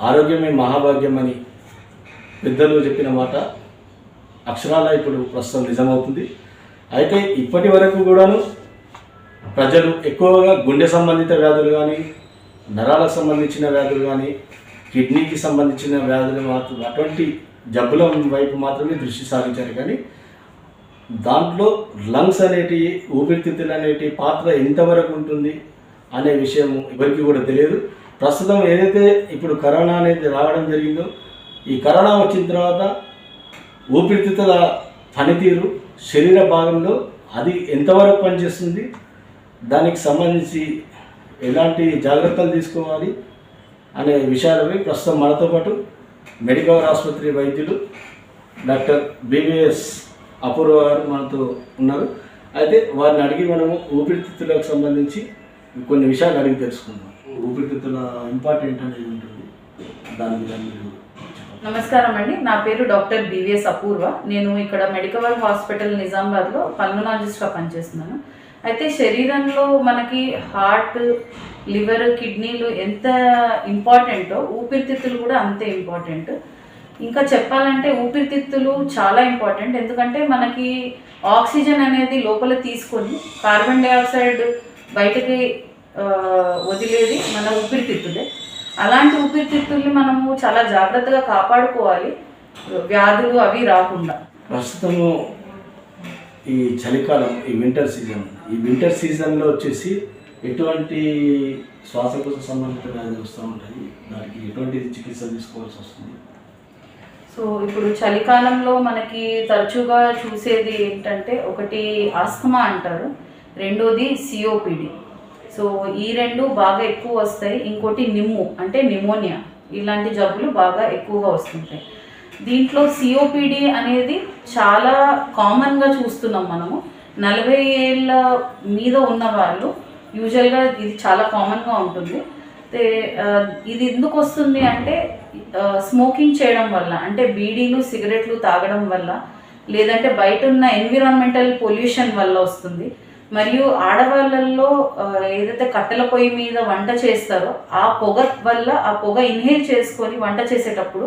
ఆరోగ్యమే మహాభాగ్యం అని పెద్దలు చెప్పిన మాట అక్షరాల ఇప్పుడు ప్రస్తుతం నిజమవుతుంది. అయితే ఇప్పటి వరకు కూడాను ప్రజలు ఎక్కువగా గుండె సంబంధిత వ్యాధులు కానీ, నరాలకు సంబంధించిన వ్యాధులు కానీ, కిడ్నీకి సంబంధించిన వ్యాధులు మాత్రం అటువంటి జబ్బుల వైపు మాత్రమే దృష్టి సారించారు. కానీ దాంట్లో లంగ్స్ అనేటివి, ఊపిరితిత్తులు అనేటి పాత్ర ఎంతవరకు ఉంటుంది అనే విషయం ఎవరికి కూడా తెలియదు. ప్రస్తుతం ఏదైతే ఇప్పుడు కరోనా అనేది రావడం జరిగిందో, ఈ కరోనా వచ్చిన తర్వాత ఊపిరితిత్తుల పనితీరు శరీర భాగంలో అది ఎంతవరకు పనిచేస్తుంది, దానికి సంబంధించి ఎలాంటి జాగ్రత్తలు తీసుకోవాలి అనే విషయాలపై ప్రస్తుతం మనతో పాటు మెడికవర్ ఆసుపత్రి వైద్యులు డాక్టర్ బీవీఎస్ అపూర్వ గారు మనతో ఉన్నారు. అయితే వారిని అడిగి మనము ఊపిరితిత్తులకు సంబంధించి కొన్ని విషయాలు అడిగి తెలుసుకుందాం. ఊపిరితిత్తుల ఇంపార్టెంట్ అనేది ఉంటుంది, దాని మీద మీరు. నమస్కారం అండి, నా పేరు డాక్టర్ బీవీఎస్ అపూర్వ. నేను ఇక్కడ మెడికవర్ హాస్పిటల్ నిజామాబాద్లో పల్మనాలజిస్ట్గా పనిచేస్తున్నాను. అయితే శరీరంలో మనకి హార్ట్, లివర్, కిడ్నీలు ఎంత ఇంపార్టెంటో ఊపిరితిత్తులు కూడా అంతే ఇంపార్టెంట్. ఇంకా చెప్పాలంటే ఊపిరితిత్తులు చాలా ఇంపార్టెంట్. ఎందుకంటే మనకి ఆక్సిజన్ అనేది లోపల తీసుకొని కార్బన్ డైఆక్సైడ్ బయటకి వదిలేది మన ఊపిరితిత్తులే. అలాంటి ఊపిరితిత్తుల్ని మనము చాలా జాగ్రత్తగా కాపాడుకోవాలి, వ్యాధులు అవి రాకుండా. ప్రస్తుతము ఈ చలికాలం, ఈ వింటర్ సీజన్లో వచ్చేసి ఎటువంటి శ్వాసకోశ సంబంధిత వ్యాధులు వస్తూ ఉంటాయి, దానికి ఎటువంటి చికిత్స తీసుకోవాల్సి వస్తుంది? సో ఇప్పుడు చలికాలంలో మనకి తరచుగా చూసేది ఏంటంటే, ఒకటి ఆస్తమా అంటారు, రెండోది సిఓపిడి. సో ఈ రెండు బాగా ఎక్కువ వస్తాయి. ఇంకోటి నిమ్ము అంటే నిమోనియా, ఇలాంటి జబ్బులు బాగా ఎక్కువగా వస్తుంటాయి. దీంట్లో సిఓపిడి అనేది చాలా కామన్గా చూస్తున్నాం మనము. 40 ఏళ్ళ మీద ఉన్న వాళ్ళు యూజువల్గా ఇది చాలా కామన్గా ఉంటుంది. ఇది ఎందుకు వస్తుంది అంటే స్మోకింగ్ చేయడం వల్ల, అంటే బీడీలు, సిగరెట్లు తాగడం వల్ల, లేదంటే బయట ఉన్న ఎన్విరాన్మెంటల్ పొల్యూషన్ వల్ల వస్తుంది. మరియు ఆడవాళ్ళల్లో ఏదైతే కట్టెల పొయ్యి మీద వంట చేస్తారో ఆ పొగ వల్ల, ఆ పొగ ఇన్హేల్ చేసుకొని వంట చేసేటప్పుడు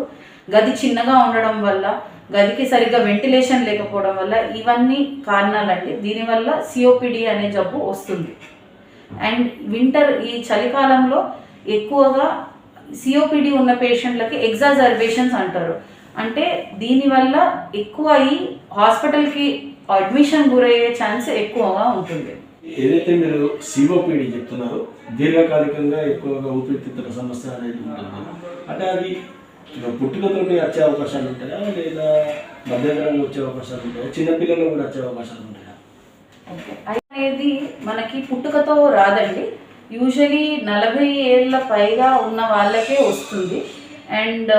గది చిన్నగా ఉండడం వల్ల, గదికి సరిగ్గా వెంటిలేషన్ లేకపోవడం వల్ల, ఇవన్నీ కారణాలండి. దీనివల్ల సిఓపిడి అనే జబ్బు వస్తుంది. అండ్ ఈ చలికాలంలో ఎక్కువగా సిఓపిడి ఉన్న పేషెంట్లకి ఎగ్జాజర్బేషన్స్ అంటారు. అంటే దీనివల్ల ఎక్కువ ఈ హాస్పిటల్కి అడ్మిషన్ గురయ్యే ఛాన్స్ ఎక్కువగా ఉంటుంది. ఏదైతే మీరు సిఓపిడి చెప్తున్నారో, దీర్ఘకాలికంగా ఎక్కువగా ఊపిరితిత్తుల సమస్య అనేది ఉంటుంది. అంటే అది పుట్టుకతో వచ్చే అవకాశాలు ఉంటాయా, లేదా మధ్యంతరంగా వచ్చే అవకాశాలు ఉంటాయా, చిన్నపిల్లలు కూడా వచ్చే అవకాశాలు ఉంటాయా? అనేది మనకి పుట్టుకతో రాదండి. యూజువలీ 40 ఏళ్ళ పైగా ఉన్న వాళ్ళకే వస్తుంది. అండ్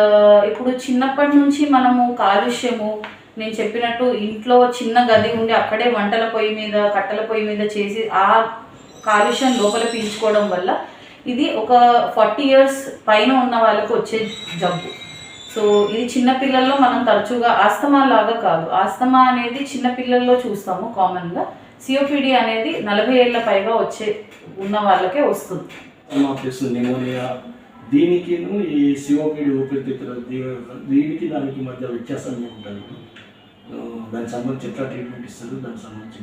ఇప్పుడు చిన్నప్పటి నుంచి మనము కాలుష్యము, నేను చెప్పినట్టు ఇంట్లో చిన్న గది ఉండి అక్కడే వంటల పొయ్యి మీద, కట్టెల పొయ్యి మీద చేసి ఆ కాలుష్యం లోపల పీల్చుకోవడం వల్ల ఇది ఒక 40 ఇయర్స్ పైన ఉన్న వాళ్ళకు వచ్చే జబ్బు. సో ఇది చిన్నపిల్లల్లో మనం తరచుగా ఆస్తమా లాగా కాదు, ఆస్తమా అనేది చిన్నపిల్లల్లో చూస్తాము కామన్గా. సిఓపిడి అనేది 40 ఏళ్ళ పైగా ఉన్న వాళ్ళకే వస్తుంది. నిమోనియా, దీనికి ఈ సిఓపిడి ఊపిరితిత్తుల దీనికి దానికి మధ్య వ్యత్యాసం ఏముంటుంది? దానికి సంబంధించి ఎట్లా ట్రీట్మెంట్ ఇస్తారు, దానికి సంబంధించి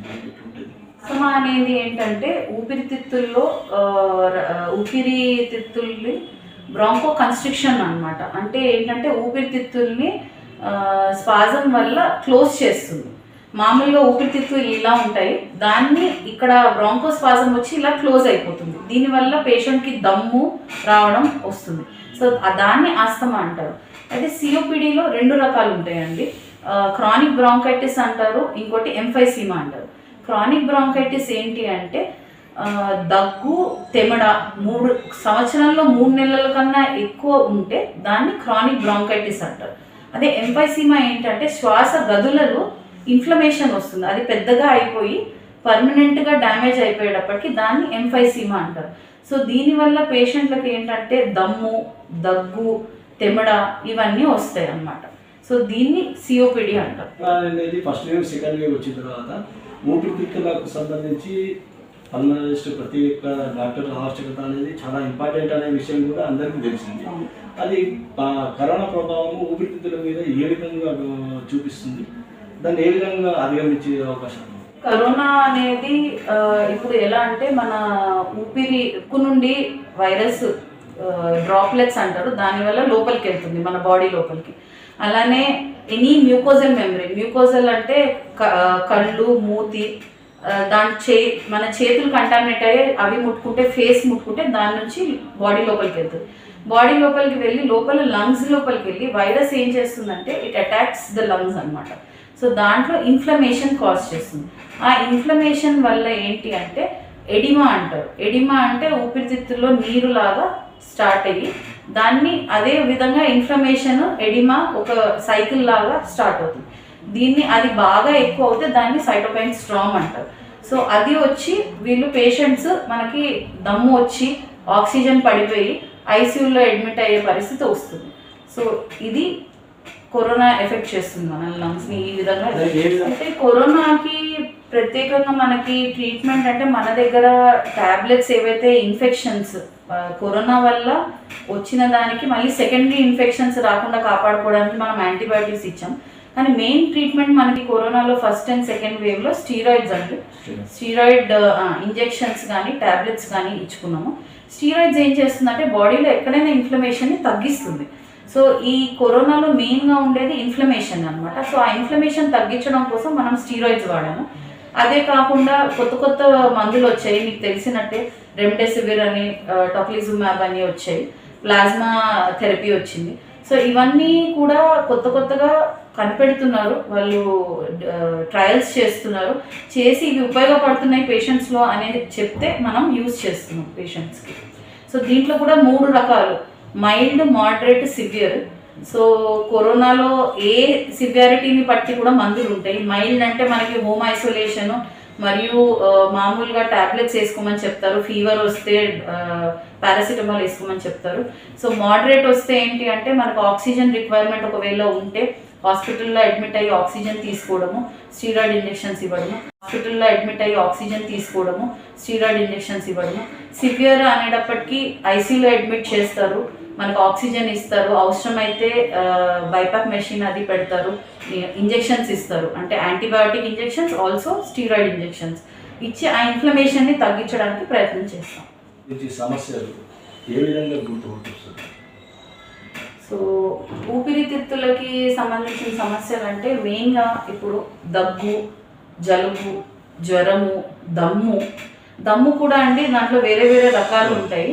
ఉంటుంది? ఆస్తమా అనేది ఏంటంటే ఊపిరితిత్తుల్ని బ్రాంకో కన్స్ట్రిక్షన్ అన్నమాట. అంటే ఏంటంటే ఊపిరితిత్తుల్ని స్పాజం వల్ల క్లోజ్ చేస్తుంది. మామూలుగా ఊపిరితిత్తులు ఇలా ఉంటాయి, దాన్ని ఇక్కడ బ్రాంకో స్పాజం వచ్చి ఇలా క్లోజ్ అయిపోతుంది. దీనివల్ల పేషెంట్కి దమ్ము రావడం వస్తుంది. సో దాన్ని ఆస్తమా అంటారు. అయితే సిఓపిడిలో 2 రకాలు ఉంటాయండి. క్రానిక్ బ్రాంకైటిస్ అంటారు, ఇంకోటి ఎంఫైసీమా అంటారు. క్రానిక్ బ్రాంకైటిస్ ఏంటి అంటే దగ్గు, తెమడ 3 సంవత్సరంలో 3 నెలల కన్నా ఎక్కువ ఉంటే దాన్ని క్రానిక్ బ్రాంకైటిస్ అంటారు. అదే ఎంఫైసీమా ఏంటంటే శ్వాస గదులలో ఇన్ఫ్లమేషన్ వస్తుంది, అది పెద్దగా అయిపోయి పర్మనెంట్గా డ్యామేజ్ అయిపోయేటప్పటికి దాన్ని ఎంఫైసీమా అంటారు. సో దీనివల్ల పేషెంట్లకు ఏంటంటే దమ్ము, దగ్గు, తెమడ ఇవన్నీ వస్తాయి అన్నమాట. సో దీన్ని సిఓపిడి అంటారు. అనేది ఫస్ట్ వేవ్, సెకండ్ వేవ్ వచ్చిన తర్వాత ఊపిరితిత్తులకు సంబంధించి పల్మనాలజిస్ట్ ప్రతి ఒక్క డాక్టర్ ఆవశ్యకత అనేది చాలా ఇంపార్టెంట్ అనే విషయం కూడా అందరికీ తెలిసింది. అది కరోనా ప్రభావం ఊపిరితిత్తుల మీద ఏ విధంగా చూపిస్తుంది, దాన్ని ఏ విధంగా అధిగమించే అవకాశం? కరోనా అనేది ఇప్పుడు ఎలా అంటే మన ఊపిరికు నుండి వైరస్ డ్రాప్లెట్స్ అంటారు, దానివల్ల లోపలికి వెళ్తుంది మన బాడీ లోపలికి. అలానే ఎనీ మ్యూకోజల్ మెమరీ, మ్యూకోజల్ అంటే కళ్ళు, మూతి, మన చేతులు కంటామినేట్ అయ్యి అవి ముట్టుకుంటే, ఫేస్ ముట్టుకుంటే దాని నుంచి బాడీ లోపలికి వెళ్తుంది. బాడీ లోపలికి వెళ్ళి లోపల లంగ్స్ లోపలికి వెళ్ళి వైరస్ ఏం చేస్తుందంటే ఇట్ అటాక్స్ ద లంగ్స్ అనమాట. సో దాంట్లో ఇన్ఫ్లమేషన్ కాజ్ చేస్తుంది. ఆ ఇన్ఫ్లమేషన్ వల్ల ఏంటి అంటే ఎడిమా అంటారు. ఎడిమా అంటే ఊపిరితిత్తుల్లో నీరులాగా స్టార్ట్ అయ్యి దాన్ని అదే విధంగా ఇన్ఫ్లమేషన్ ఎడిమా ఒక సైకిల్ లాగా స్టార్ట్ అవుతుంది. దీన్ని అది బాగా ఎక్కువ అవుతే దాన్ని సైటోకైన్ స్ట్రామ్ అంటారు. సో అది వచ్చి వీళ్ళు పేషెంట్స్ మనకి దమ్ము వచ్చి ఆక్సిజన్ పడిపోయి ఐసీయూలో అడ్మిట్ అయ్యే పరిస్థితి వస్తుంది. సో ఇది కరోనా ఎఫెక్ట్ చేస్తుంది మన లంగ్స్ని ఈ విధంగా. అంటే కరోనాకి ప్రత్యేకంగా మనకి ట్రీట్మెంట్ అంటే మన దగ్గర ట్యాబ్లెట్స్ ఏవైతే ఇన్ఫెక్షన్స్ కరోనా వల్ల వచ్చిన దానికి మళ్ళీ సెకండరీ ఇన్ఫెక్షన్స్ రాకుండా కాపాడుకోవడానికి మనం యాంటీబయాటిక్స్ ఇచ్చాం. కానీ మెయిన్ ట్రీట్మెంట్ మనకి కరోనాలో ఫస్ట్ అండ్ సెకండ్ వేవ్లో స్టీరాయిడ్స్ అండి. స్టీరాయిడ్ ఇంజెక్షన్స్ కానీ ట్యాబ్లెట్స్ కానీ ఇచ్చుకున్నాము. స్టీరాయిడ్స్ ఏం చేస్తుందంటే బాడీలో ఎక్కడైనా ఇన్ఫ్లమేషన్ని తగ్గిస్తుంది. సో ఈ కరోనాలో మెయిన్గా ఉండేది ఇన్ఫ్లమేషన్ అనమాట. సో ఆ ఇన్ఫ్లమేషన్ తగ్గించడం కోసం మనం స్టీరాయిడ్స్ వాడాము. అదే కాకుండా కొత్త కొత్త మందులు వచ్చాయి, మీకు తెలిసినట్టే రెమ్డెసివిర్ అని, టోక్లిజుమాబ్ అని వచ్చాయి, ప్లాస్మా థెరపీ వచ్చింది. సో ఇవన్నీ కూడా కొత్త కొత్తగా కనిపెడుతున్నారు వాళ్ళు, ట్రయల్స్ చేస్తున్నారు, చేసి ఇవి ఉపయోగపడుతున్నాయి పేషెంట్స్లో అనేది చెప్తే మనం యూజ్ చేస్తున్నాం పేషెంట్స్కి. సో దీంట్లో కూడా 3 రకాలు, మైల్డ్, మోడరేట్, సివియర్. సో కరోనాలో ఏ సివియారిటీని బట్టి కూడా మందులు ఉంటాయి. మైల్డ్ అంటే మనకి హోమ్ ఐసోలేషను మరియు మామూలుగా ట్యాబ్లెట్స్ వేసుకోమని చెప్తారు. ఫీవర్ వస్తే పారాసిటమాల్ వేసుకోమని చెప్తారు. సో మోడరేట్ వస్తే ఏంటి అంటే మనకు ఆక్సిజన్ రిక్వైర్మెంట్ ఒకవేళ ఉంటే హాస్పిటల్లో అడ్మిట్ అయ్యి ఆక్సిజన్ తీసుకోవడము, స్టీరాయిడ్ ఇంజెక్షన్స్ ఇవ్వడము, హాస్పిటల్లో అడ్మిట్ అయ్యి ఆక్సిజన్ తీసుకోవడము, స్టీరాయిడ్ ఇంజెక్షన్స్ ఇవ్వడము. సివియర్ అనేటప్పటికీ ఐసీయూలో అడ్మిట్ చేస్తారు, మనకు ఆక్సిజన్ ఇస్తారు, అవసరమైతే బైపాక్ మెషిన్ అది పెడతారు, ఇంజెక్షన్స్ ఇస్తారు, అంటే antibiotic injections also steroid injections ఇచ్చి ఆ ఇన్ఫ్లమేషన్ని తగ్గించడానికి ప్రయత్నం చేస్తాం. సమస్యలు ఏ విధంగా గుర్తుపడుతుంది? సో ఊపిరితిత్తులకి సంబంధించిన సమస్యలు అంటే మెయిన్గా ఇప్పుడు దగ్గు, జలుబు, జ్వరము, దమ్ము కూడా అండి దాంట్లో వేరే వేరే రకాలు ఉంటాయి.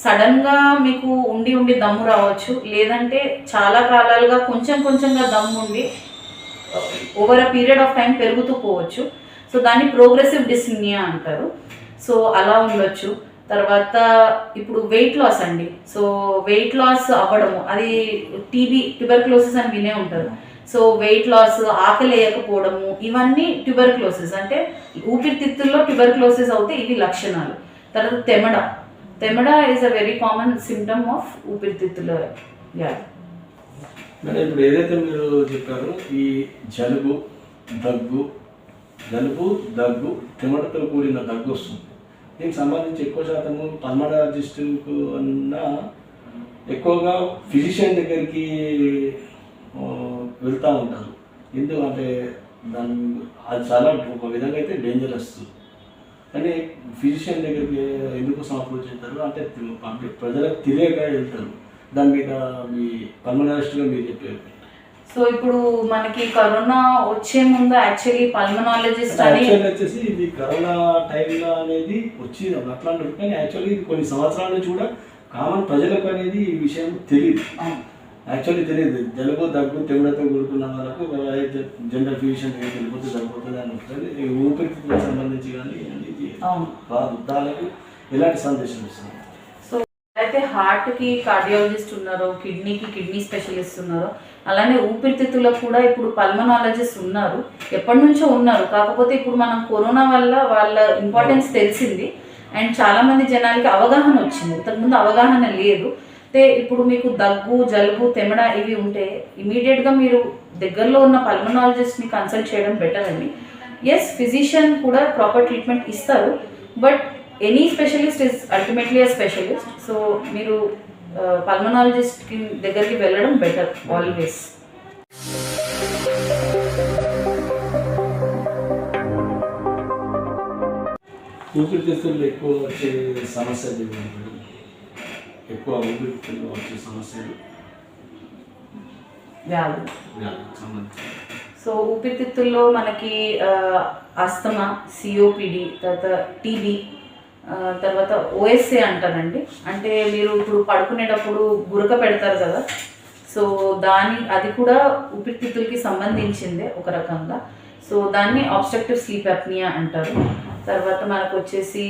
సడన్గా మీకు ఉండి దమ్ము రావచ్చు, లేదంటే చాలా కాలాలుగా కొంచెంగా దమ్ము ఉండి over a period of time పెరుగుతూ పోవచ్చు. సో దాన్ని ప్రోగ్రెసివ్ డిస్నియా అంటారు. సో అలా ఉండొచ్చు. తర్వాత ఇప్పుడు వెయిట్ లాస్ అండి. సో వెయిట్ లాస్ అవ్వడము, అది ట్యూబర్క్లోసిస్ అని వినే ఉంటారు. సో వెయిట్ లాస్, ఆకలి వేయకపోవడము, ఇవన్నీ ట్యూబర్క్లోసిస్ అంటే ఊపిరితిత్తుల్లో ట్యూబర్క్లోసిస్ అవుతే ఇవి లక్షణాలు. తర్వాత తెమడ is a very common symptom of ఊపిరితిత్తుల వ్యాధి. మేడం ఇప్పుడు ఏదైతే మీరు చెప్పారో ఈ జలుబు దగ్గు తెమడతో కూడిన దగ్గు వస్తుంది, దీనికి సంబంధించి ఎక్కువ శాతము పల్మనాలజిస్టుకు అన్నా ఎక్కువగా ఫిజిషియన్ దగ్గరికి వెళ్తూ ఉంటారు. ఎందుకంటే అది చాలా ఒక విధంగా అయితే డేంజరస్. కానీ ఫిజిషియన్ దగ్గరికి ఎందుకు అప్రోచ్ అవుతారు అంటే పబ్లిక్ ప్రజలకు తెలియక వెళ్తారు. దాని మీద మీ పల్మనాలజిస్ట్గా మీరు చెప్పారు. సో ఇప్పుడు మనకి కరోనా వచ్చే ముందు యాక్చువల్లీ పల్మనాలజిస్ట్ వచ్చేసి ఇది కరోనా టైంలో అనేది వచ్చి అట్లా అంటారు. కానీ యాక్చువల్లీ ఇది కొన్ని సంవత్సరాల నుంచి కూడా కామన్ ప్రజలకు అనేది ఈ విషయం తెలియదు. యాక్చువల్లీ తెలియదు. జలుబు దగ్గు తెమడతో కూడుకున్న వాళ్ళకు జనరల్ ఫిజిషియన్ దగ్గరికి వెళ్ళిపోతే సరిపోతుంది అని ఉంటుంది. ఊపిరితిత్తులకు సంబంధించి కానీ కాదు, దానికి ఎలాంటి సందేశం ఇస్తుంది? సో అయితే హార్ట్కి కార్డియాలజిస్ట్ ఉన్నారో, కిడ్నీకి కిడ్నీ స్పెషలిస్ట్ ఉన్నారో, అలానే ఊపిరితిత్తులకు కూడా ఇప్పుడు పల్మనాలజిస్ట్ ఉన్నారు, ఎప్పటి నుంచో ఉన్నారు. కాకపోతే ఇప్పుడు మనం కరోనా వల్ల వాళ్ళ ఇంపార్టెన్స్ తెలిసింది అండ్ చాలామంది జనాలకి అవగాహన వచ్చింది. ఇంతకుముందు అవగాహన లేదు. అయితే ఇప్పుడు మీకు దగ్గు, జలుబు, తెమడ ఇవి ఉంటే ఇమీడియట్గా మీరు దగ్గరలో ఉన్న పల్మనాలజిస్ట్ని కన్సల్ట్ చేయడం బెటర్ అండి. ఎస్, ఫిజిషియన్ కూడా ప్రాపర్ ట్రీట్మెంట్ ఇస్తారు. But any specialist is ultimately a specialist. So మీరు పల్మనాలజిస్ట్ దగ్గరికి వెళ్ళడం బెటర్ ఆల్వేస్. ఊపిరితిత్తుల్లో ఎక్కువ వచ్చే సమస్యలు ఏమిటి? ఎక్కువ ఊపిరితిత్తుల్లో వచ్చే సమస్యలు వ్యాధులు సంబంధించి. సో ఊపిరితిత్తుల్లో మనకి ఆస్తమా, సిఓపిడి, తర్వాత టీబీ, తర్వాత ఓఎస్ఏ అంటారండి. అంటే మీరు ఇప్పుడు పడుకునేటప్పుడు గురక పెడతారు కదా, సో అది కూడా ఊపిరితిత్తులకి సంబంధించిందే ఒక రకంగా. సో దాన్ని ఆబ్స్ట్రక్టివ్ స్లీప్ అప్నియా అంటారు. తర్వాత మనకు వచ్చేసి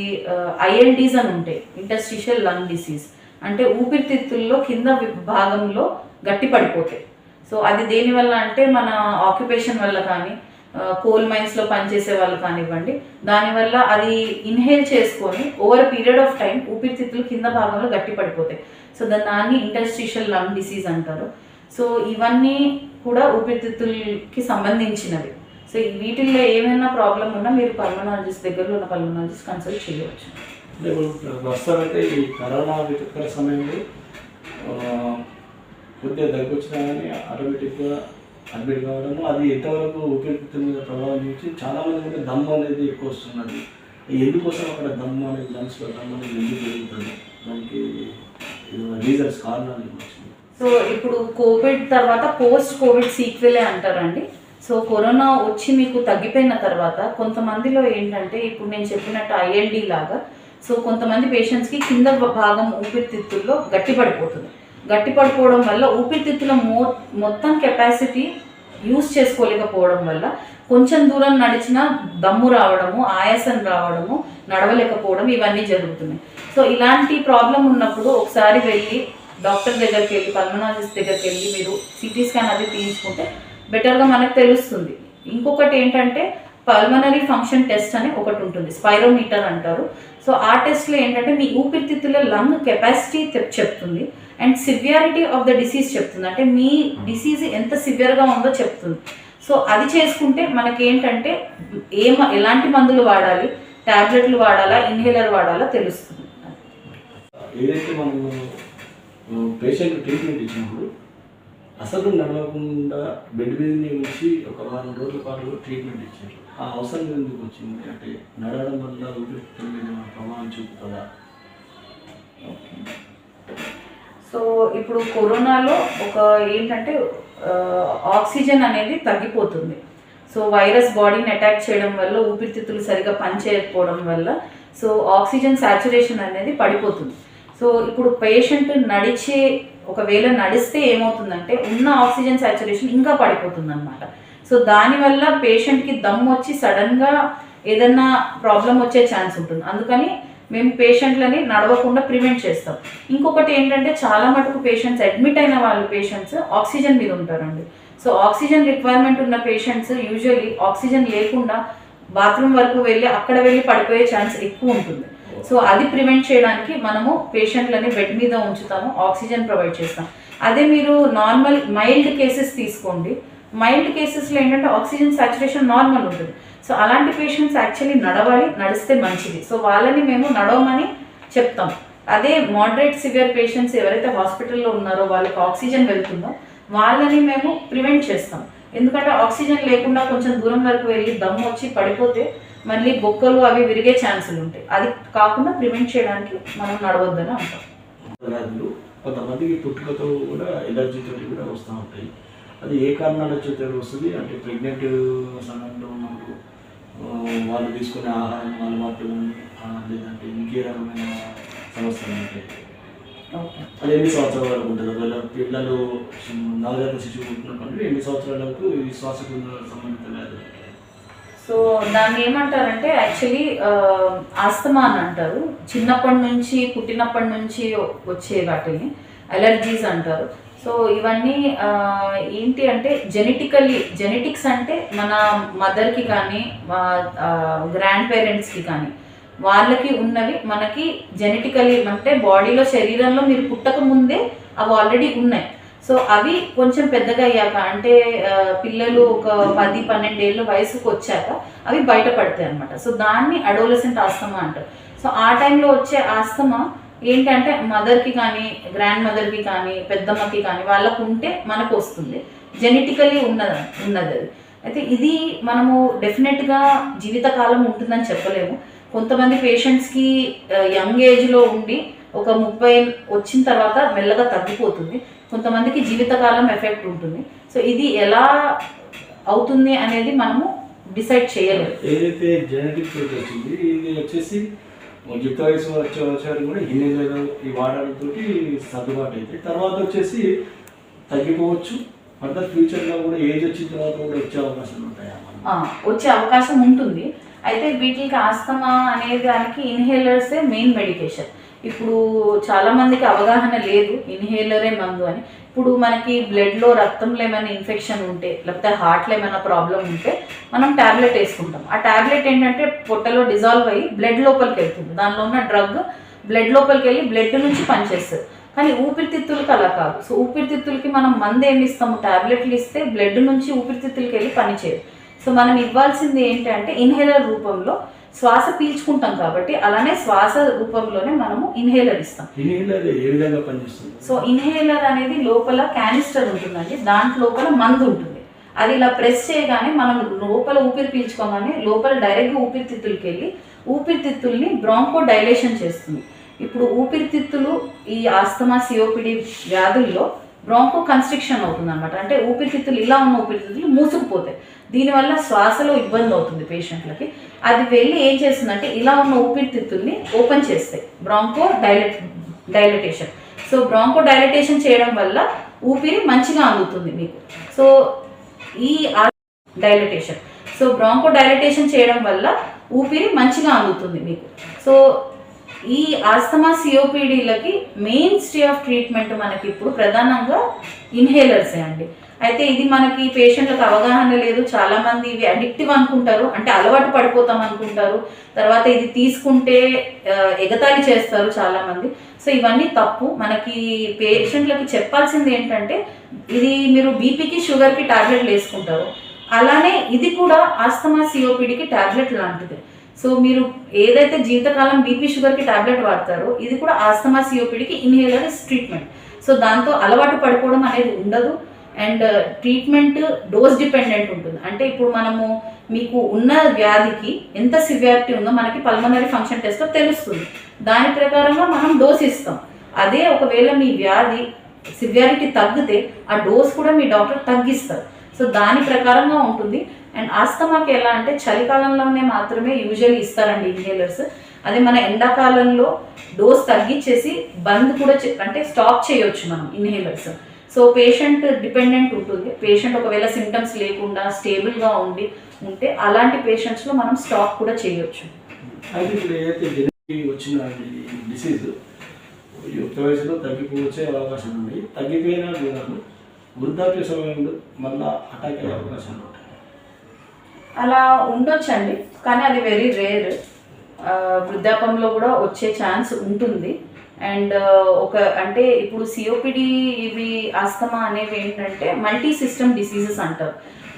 ఐఎల్డీస్ అని ఉంటాయి, ఇంటర్స్టిషియల్ లంగ్ డిసీజ్. అంటే ఊపిరితిత్తుల్లో కింద భాగంలో గట్టి పడిపోతాయి. సో అది దేనివల్ల అంటే మన ఆక్యుపేషన్ వల్ల కానీ, కోల్ మైన్స్లో పనిచేసే వాళ్ళు కానివ్వండి, దానివల్ల అది ఇన్హేల్ చేసుకొని ఓవర్ పీరియడ్ ఆఫ్ టైం ఊపిరితిత్తులు కింద భాగంలో గట్టి పడిపోతాయి. సో దాన్ని ఇంటర్స్టిషియల్ లంగ్ డిసీజ్ అంటారు. సో ఇవన్నీ కూడా ఊపిరితిత్తులకి సంబంధించినవి. సో వీటిల్లో ఏమైనా ప్రాబ్లం ఉన్నా మీరు పల్మనాలజిస్ట్ దగ్గరలో ఉన్న పల్మనాలజిస్ట్ కన్సల్ట్ చేయవచ్చు. ప్రస్తుతం అయితే ఈ కరోనా విపత్కర సమయంలో కొద్దిగా దగ్గు వచ్చినా కానీ ఆటోమేటిక్గా అడ్మిట్ కావడము, అది ఎంతవరకు ఊపిరితిత్తుల మీద ప్రభావం చూసి చాలామంది కూడా దమ్ము అనేది ఎక్కువ వస్తున్నది. ఎందుకోసం అక్కడ దమ్ము అనేది, లంగ్స్లో దమ్ము అనేది ఎందుకు జరుగుతుంది, దానికి రీజన్స్ కారణాలు వచ్చింది. సో ఇప్పుడు కోవిడ్ తర్వాత పోస్ట్ కోవిడ్ సీక్వెలే అంటారండి. సో కరోనా వచ్చి మీకు తగ్గిపోయిన తర్వాత కొంతమందిలో ఏంటంటే ఇప్పుడు నేను చెప్పినట్టు ఐఎల్డి లాగా, సో కొంతమంది పేషెంట్స్కి కింద భాగం ఊపిరితిత్తుల్లో గట్టిపడిపోతుంది. గట్టిపడిపోవడం వల్ల ఊపిరితిత్తుల మొత్తం కెపాసిటీ యూజ్ చేసుకోలేకపోవడం వల్ల కొంచెం దూరం నడిచినా దమ్ము రావడము, ఆయాసం రావడము, నడవలేకపోవడం, ఇవన్నీ జరుగుతున్నాయి. సో ఇలాంటి ప్రాబ్లం ఉన్నప్పుడు ఒకసారి వెళ్ళి డాక్టర్ దగ్గరికి వెళ్ళి, పల్మనాలజిస్ట్ దగ్గరికి వెళ్ళి మీరు సిటీ స్కాన్ అది తీయించుకుంటే బెటర్గా మనకు తెలుస్తుంది. ఇంకొకటి ఏంటంటే పల్మనరీ ఫంక్షన్ టెస్ట్ అని ఒకటి ఉంటుంది, స్పైరోమీటర్ అంటారు. సో ఆ టెస్ట్లో ఏంటంటే మీ ఊపిరితిత్తుల లంగ్ కెపాసిటీ చెప్తుంది and severity of the disease చెప్తుంది. అంటే మీ డిసీజ్ ఎంత సివియర్గా ఉందో చెప్తుంది. సో అది చేసుకుంటే మనకేంటంటే ఎలాంటి మందులు వాడాలి, ట్యాబ్లెట్లు వాడాలా, ఇన్హేలర్ వాడాలా తెలుస్తుంది. ఏదైతే మనము పేషెంట్ ట్రీట్మెంట్ ఇచ్చినప్పుడు అసలు నడవకుండా బెడ్ మీద ఉంచి ఒక 4 రోజుల పాటు ట్రీట్మెంట్ ఇచ్చారు. ఆ అవసరం ఎందుకు వచ్చింది? అంటే నడవడం వల్ల ఊపిరితిత్తుల మీద ప్రభావం చూపుతుందా? సో ఇప్పుడు కరోనాలో ఏంటంటే ఆక్సిజన్ అనేది తగ్గిపోతుంది. సో వైరస్ బాడీని అటాక్ చేయడం వల్ల ఊపిరితిత్తులు సరిగా పనిచేయకపోవడం వల్ల సో ఆక్సిజన్ సాచురేషన్ అనేది పడిపోతుంది. సో ఇప్పుడు పేషెంట్ ఒకవేళ నడిస్తే ఏమవుతుందంటే ఉన్న ఆక్సిజన్ సాచురేషన్ ఇంకా పడిపోతుంది అనమాట. సో దానివల్ల పేషెంట్కి దమ్ము వచ్చి సడన్గా ఏదన్నా ప్రాబ్లం వచ్చే ఛాన్స్ ఉంటుంది. అందుకని మేము పేషెంట్లని నడవకుండా ప్రివెంట్ చేస్తాం. ఇంకొకటి ఏంటంటే చాలా మటుకు పేషెంట్స్ అడ్మిట్ అయిన పేషెంట్స్ ఆక్సిజన్ మీద ఉంటారండి. సో ఆక్సిజన్ రిక్వైర్మెంట్ ఉన్న పేషెంట్స్ యూజువల్లీ ఆక్సిజన్ లేకుండా బాత్రూమ్ వరకు అక్కడ వెళ్ళి పడిపోయే ఛాన్స్ ఎక్కువ ఉంటుంది. సో అది ప్రివెంట్ చేయడానికి మనము పేషెంట్లని బెడ్ మీద ఉంచుతాము, ఆక్సిజన్ ప్రొవైడ్ చేస్తాం. అదే మీరు నార్మల్ మైల్డ్ కేసెస్ తీసుకోండి, మైల్డ్ కేసెస్లో ఏంటంటే ఆక్సిజన్ సాచురేషన్ నార్మల్ ఉంటుంది. సో అలాంటి పేషెంట్స్ యాక్చువల్లీ నడిస్తే మంచిది. సో వాళ్ళని మేము నడవమని చెప్తాం. అదే మోడరేట్ సివియర్ పేషెంట్స్ ఎవరైతే హాస్పిటల్లో ఉన్నారో వాళ్ళకి ఆక్సిజన్ వెళ్తుందో వాళ్ళని మేము ప్రివెంట్ చేస్తాం. ఎందుకంటే ఆక్సిజన్ లేకుండా కొంచెం దూరం వరకు వెళ్ళి దమ్ము వచ్చి పడిపోతే మళ్ళీ బొక్కలు అవి విరిగే ఛాన్సులు ఉంటాయి. అది కాకుండా ప్రివెంట్ చేయడానికి మనం నడవద్దని అంటాం. కొంతమందికి పుట్టుకతో కూడా ఎలర్జీతో కూడా వస్తూ ఉంటాయి. అది ఏ కారణాల చేత వస్తుంది? అంటే ప్రెగ్నెంట్ సమయంలో ఉన్నప్పుడు వాళ్ళు తీసుకునే ఆహారం అలవాట్లు లేదంటే ఇంకే రకమైన సమస్యలు ఉంటాయి. అది ఎన్ని సంవత్సరాల వరకు ఉంటుంది? ఒకవేళ పిల్లలు నవజాత శిశువు పుట్టినప్పుడు ఎన్ని సంవత్సరాల వరకు ఈ శ్వాసకోశ సంబంధిత వ్యాధులు? సో దాన్ని ఏమంటారంటే యాక్చువల్లీ ఆస్తమా అని అంటారు. పుట్టినప్పటి నుంచి వచ్చే వాటిని అలర్జీస్ అంటారు. సో ఇవన్నీ ఏంటి అంటే జెనెటిక్స్ అంటే మన మదర్కి కానీ గ్రాండ్ పేరెంట్స్కి కానీ వాళ్ళకి ఉన్నవి మనకి జెనెటికలీ అంటే బాడీలో శరీరంలో మీరు పుట్టక ముందే అవి ఆల్రెడీ ఉన్నాయి. సో అవి కొంచెం పెద్దగా అయ్యాక అంటే పిల్లలు ఒక 10-12 ఏళ్ళ వయసుకు వచ్చాక అవి బయటపడతాయి అనమాట. సో దాన్ని అడోలసెంట్ ఆస్తమా అంటారు. సో ఆ టైంలో వచ్చే ఆస్తమా ఏంటంటే మదర్కి కానీ గ్రాండ్ మదర్కి కానీ పెద్దమ్మకి కానీ వాళ్ళకు ఉంటే మనకు వస్తుంది, జెనెటికలీ ఉన్నది అది. అయితే ఇది మనము డెఫినెట్గా జీవితకాలం ఉంటుందని చెప్పలేము. కొంతమంది పేషెంట్స్కి యంగ్ ఏజ్లో ఉండి ఒక 30 వచ్చిన తర్వాత మెల్లగా తగ్గిపోతుంది, కొంతమందికి జీవితకాలం ఎఫెక్ట్ ఉంటుంది. సో ఇది ఎలా అవుతుంది అనేది మనము డిసైడ్ చేయలేము. ఏదైతే జెనెటిక్ వచ్చింది ఇది వచ్చేసి యుక్త వయసు వచ్చేవారు కూడా ఇన్హేలర్ ఈ వాడడంతో సర్దుబాటు అయితే తర్వాత వచ్చేసి తగ్గిపోవచ్చు. ఫర్దర్ ఫ్యూచర్లో కూడా ఏజ్ వచ్చిన తర్వాత కూడా వచ్చే అవకాశాలు ఉంటాయా? వచ్చే అవకాశం ఉంటుంది. అయితే వీటికి ఆస్తమా అనే దానికి ఇన్హేలర్సే మెయిన్ మెడికేషన్. ఇప్పుడు చాలామందికి అవగాహన లేదు ఇన్హేలరే మందు అని. ఇప్పుడు మనకి బ్లడ్లో రక్తంలో ఏమైనా ఇన్ఫెక్షన్ ఉంటే లేకపోతే హార్ట్లో ఏమైనా ప్రాబ్లం ఉంటే మనం ట్యాబ్లెట్ వేసుకుంటాం. ఆ ట్యాబ్లెట్ ఏంటంటే పొట్టలో డిజాల్వ్ అయ్యి బ్లడ్ లోపలికి వెళ్తుంది, దానిలో ఉన్న డ్రగ్ బ్లడ్ లోపలికి వెళ్ళి బ్లడ్ నుంచి పనిచేస్తుంది. కానీ ఊపిరితిత్తులకి అలా కాదు. సో ఊపిరితిత్తులకి మనం మందు ఏమి ఇస్తాము, ట్యాబ్లెట్లు ఇస్తే బ్లడ్ నుంచి ఊపిరితిత్తులకి వెళ్ళి పనిచేయదు. సో మనం ఇవ్వాల్సింది ఏంటంటే ఇన్హేలర్ రూపంలో శ్వాస పీల్చుకుంటాం కాబట్టి అలానే శ్వాస రూపంలోనే మనము ఇన్హేలర్ ఇస్తాం. ఇన్హేలర్ ఏ విధంగా పనిచేస్తుంది? సో ఇన్హేలర్ అనేది లోపల క్యానిస్టర్ ఉంటుందండి, దాంట్లో లోపల మందు ఉంటుంది. అది ఇలా ప్రెస్ చేయగానే మనం లోపల ఊపిరి పీల్చుకోగానే లోపల డైరెక్ట్గా ఊపిరితిత్తులకి వెళ్ళి ఊపిరితిత్తుల్ని బ్రాంకో డైలేషన్ చేస్తుంది. ఇప్పుడు ఊపిరితిత్తులు ఈ ఆస్తమా సిఓపిడి వ్యాధుల్లో బ్రాంకో కన్స్ట్రిక్షన్ అవుతుంది అనమాట. అంటే ఊపిరితిత్తులు ఇలా ఉన్న ఊపిరితిత్తులు మూసుకుపోతాయి, దీనివల్ల శ్వాసలో ఇబ్బంది అవుతుంది పేషెంట్లకి. అది వెళ్ళి ఏం చేస్తుందంటే ఇలా ఉన్న ఊపిరితిత్తుల్ని ఓపెన్ చేస్తాయి, broncho dilatation. So broncho dilatation చేయడం వల్ల ఊపిరి మంచిగా అందుతుంది మీకు. సో ఈ డైలటేషన్ సో బ్రాంకో డైలటేషన్ చేయడం వల్ల ఊపిరి మంచిగా అందుతుంది మీకు. సో ఈ ఆస్తమా సిఓపిడిలకి మెయిన్ స్టే ఆఫ్ ట్రీట్మెంట్ మనకి ఇప్పుడు ప్రధానంగా ఇన్హేలర్సే అండి. అయితే ఇది మనకి పేషెంట్లకు అవగాహన లేదు, చాలామంది ఇవి అడిక్టివ్ అనుకుంటారు, అంటే అలవాటు పడిపోతాం అనుకుంటారు, తర్వాత ఇది తీసుకుంటే ఎగతాళి చేస్తారు చాలామంది. సో ఇవన్నీ తప్పు. మనకి పేషెంట్లకి చెప్పాల్సింది ఏంటంటే ఇది మీరు బీపీకి షుగర్కి టాబ్లెట్లు వేసుకుంటారు, అలానే ఇది కూడా ఆస్తమా సిఓపిడికి టాబ్లెట్ లాంటిది. సో మీరు ఏదైతే జీవితకాలం బీపీ షుగర్కి టాబ్లెట్ వాడతారో ఇది కూడా ఆస్తమా సిఓపిడికి ఇన్హేలర్ ట్రీట్మెంట్. సో దాంతో అలవాటు పడిపోవడం అనేది ఉండదు. అండ్ ట్రీట్మెంట్ డోస్ డిపెండెంట్ ఉంటుంది. అంటే ఇప్పుడు మనము మీకు ఉన్న వ్యాధికి ఎంత సివియారిటీ ఉందో మనకి పల్మనరీ ఫంక్షన్ టెస్ట్లో తెలుస్తుంది, దాని ప్రకారంగా మనం డోస్ ఇస్తాం. అదే ఒకవేళ మీ వ్యాధి సివియారిటీ తగ్గితే ఆ డోస్ కూడా మీ డాక్టర్ తగ్గిస్తారు. సో దాని ప్రకారంగా ఉంటుంది. అండ్ ఆస్తమాకి ఎలా అంటే చలికాలంలోనే మాత్రమే యూజువల్లీ ఇస్తారండి ఇన్హేలర్స్. అదే మన ఎండాకాలంలో డోస్ తగ్గించేసి బంద్ కూడా అంటే స్టాప్ చేయొచ్చు మనం ఇన్హేలర్స్. సో పేషెంట్ డిపెండెంట్ ఉంటుంది. పేషెంట్ ఒకవేళ సిమ్టమ్స్ లేకుండా స్టేబుల్గా ఉంటే అలాంటి పేషెంట్స్లో మనం స్టాప్ కూడా చేయొచ్చు. అయితే ఇప్పుడు ఏదైతే జెనెటిక్ వచ్చిన డిసీజ్ యుక్త వయసులో తగ్గిపోవచ్చే అవకాశం ఉంది, తగ్గిపోయినా కూడా వృద్ధాప్య సమయంలో మళ్ళీ అటాక్ అయ్యే అవకాశాలు ఉంటాయి. అలా ఉండొచ్చండి, కానీ అది వెరీ రేర్. వృద్ధాపంలో కూడా వచ్చే ఛాన్స్ ఉంటుంది. అండ్ అంటే ఇప్పుడు సిఓపిడి ఇవి ఆస్తమా అనేవి ఏంటంటే మల్టీ సిస్టమ్ డిసీజెస్ అంటారు.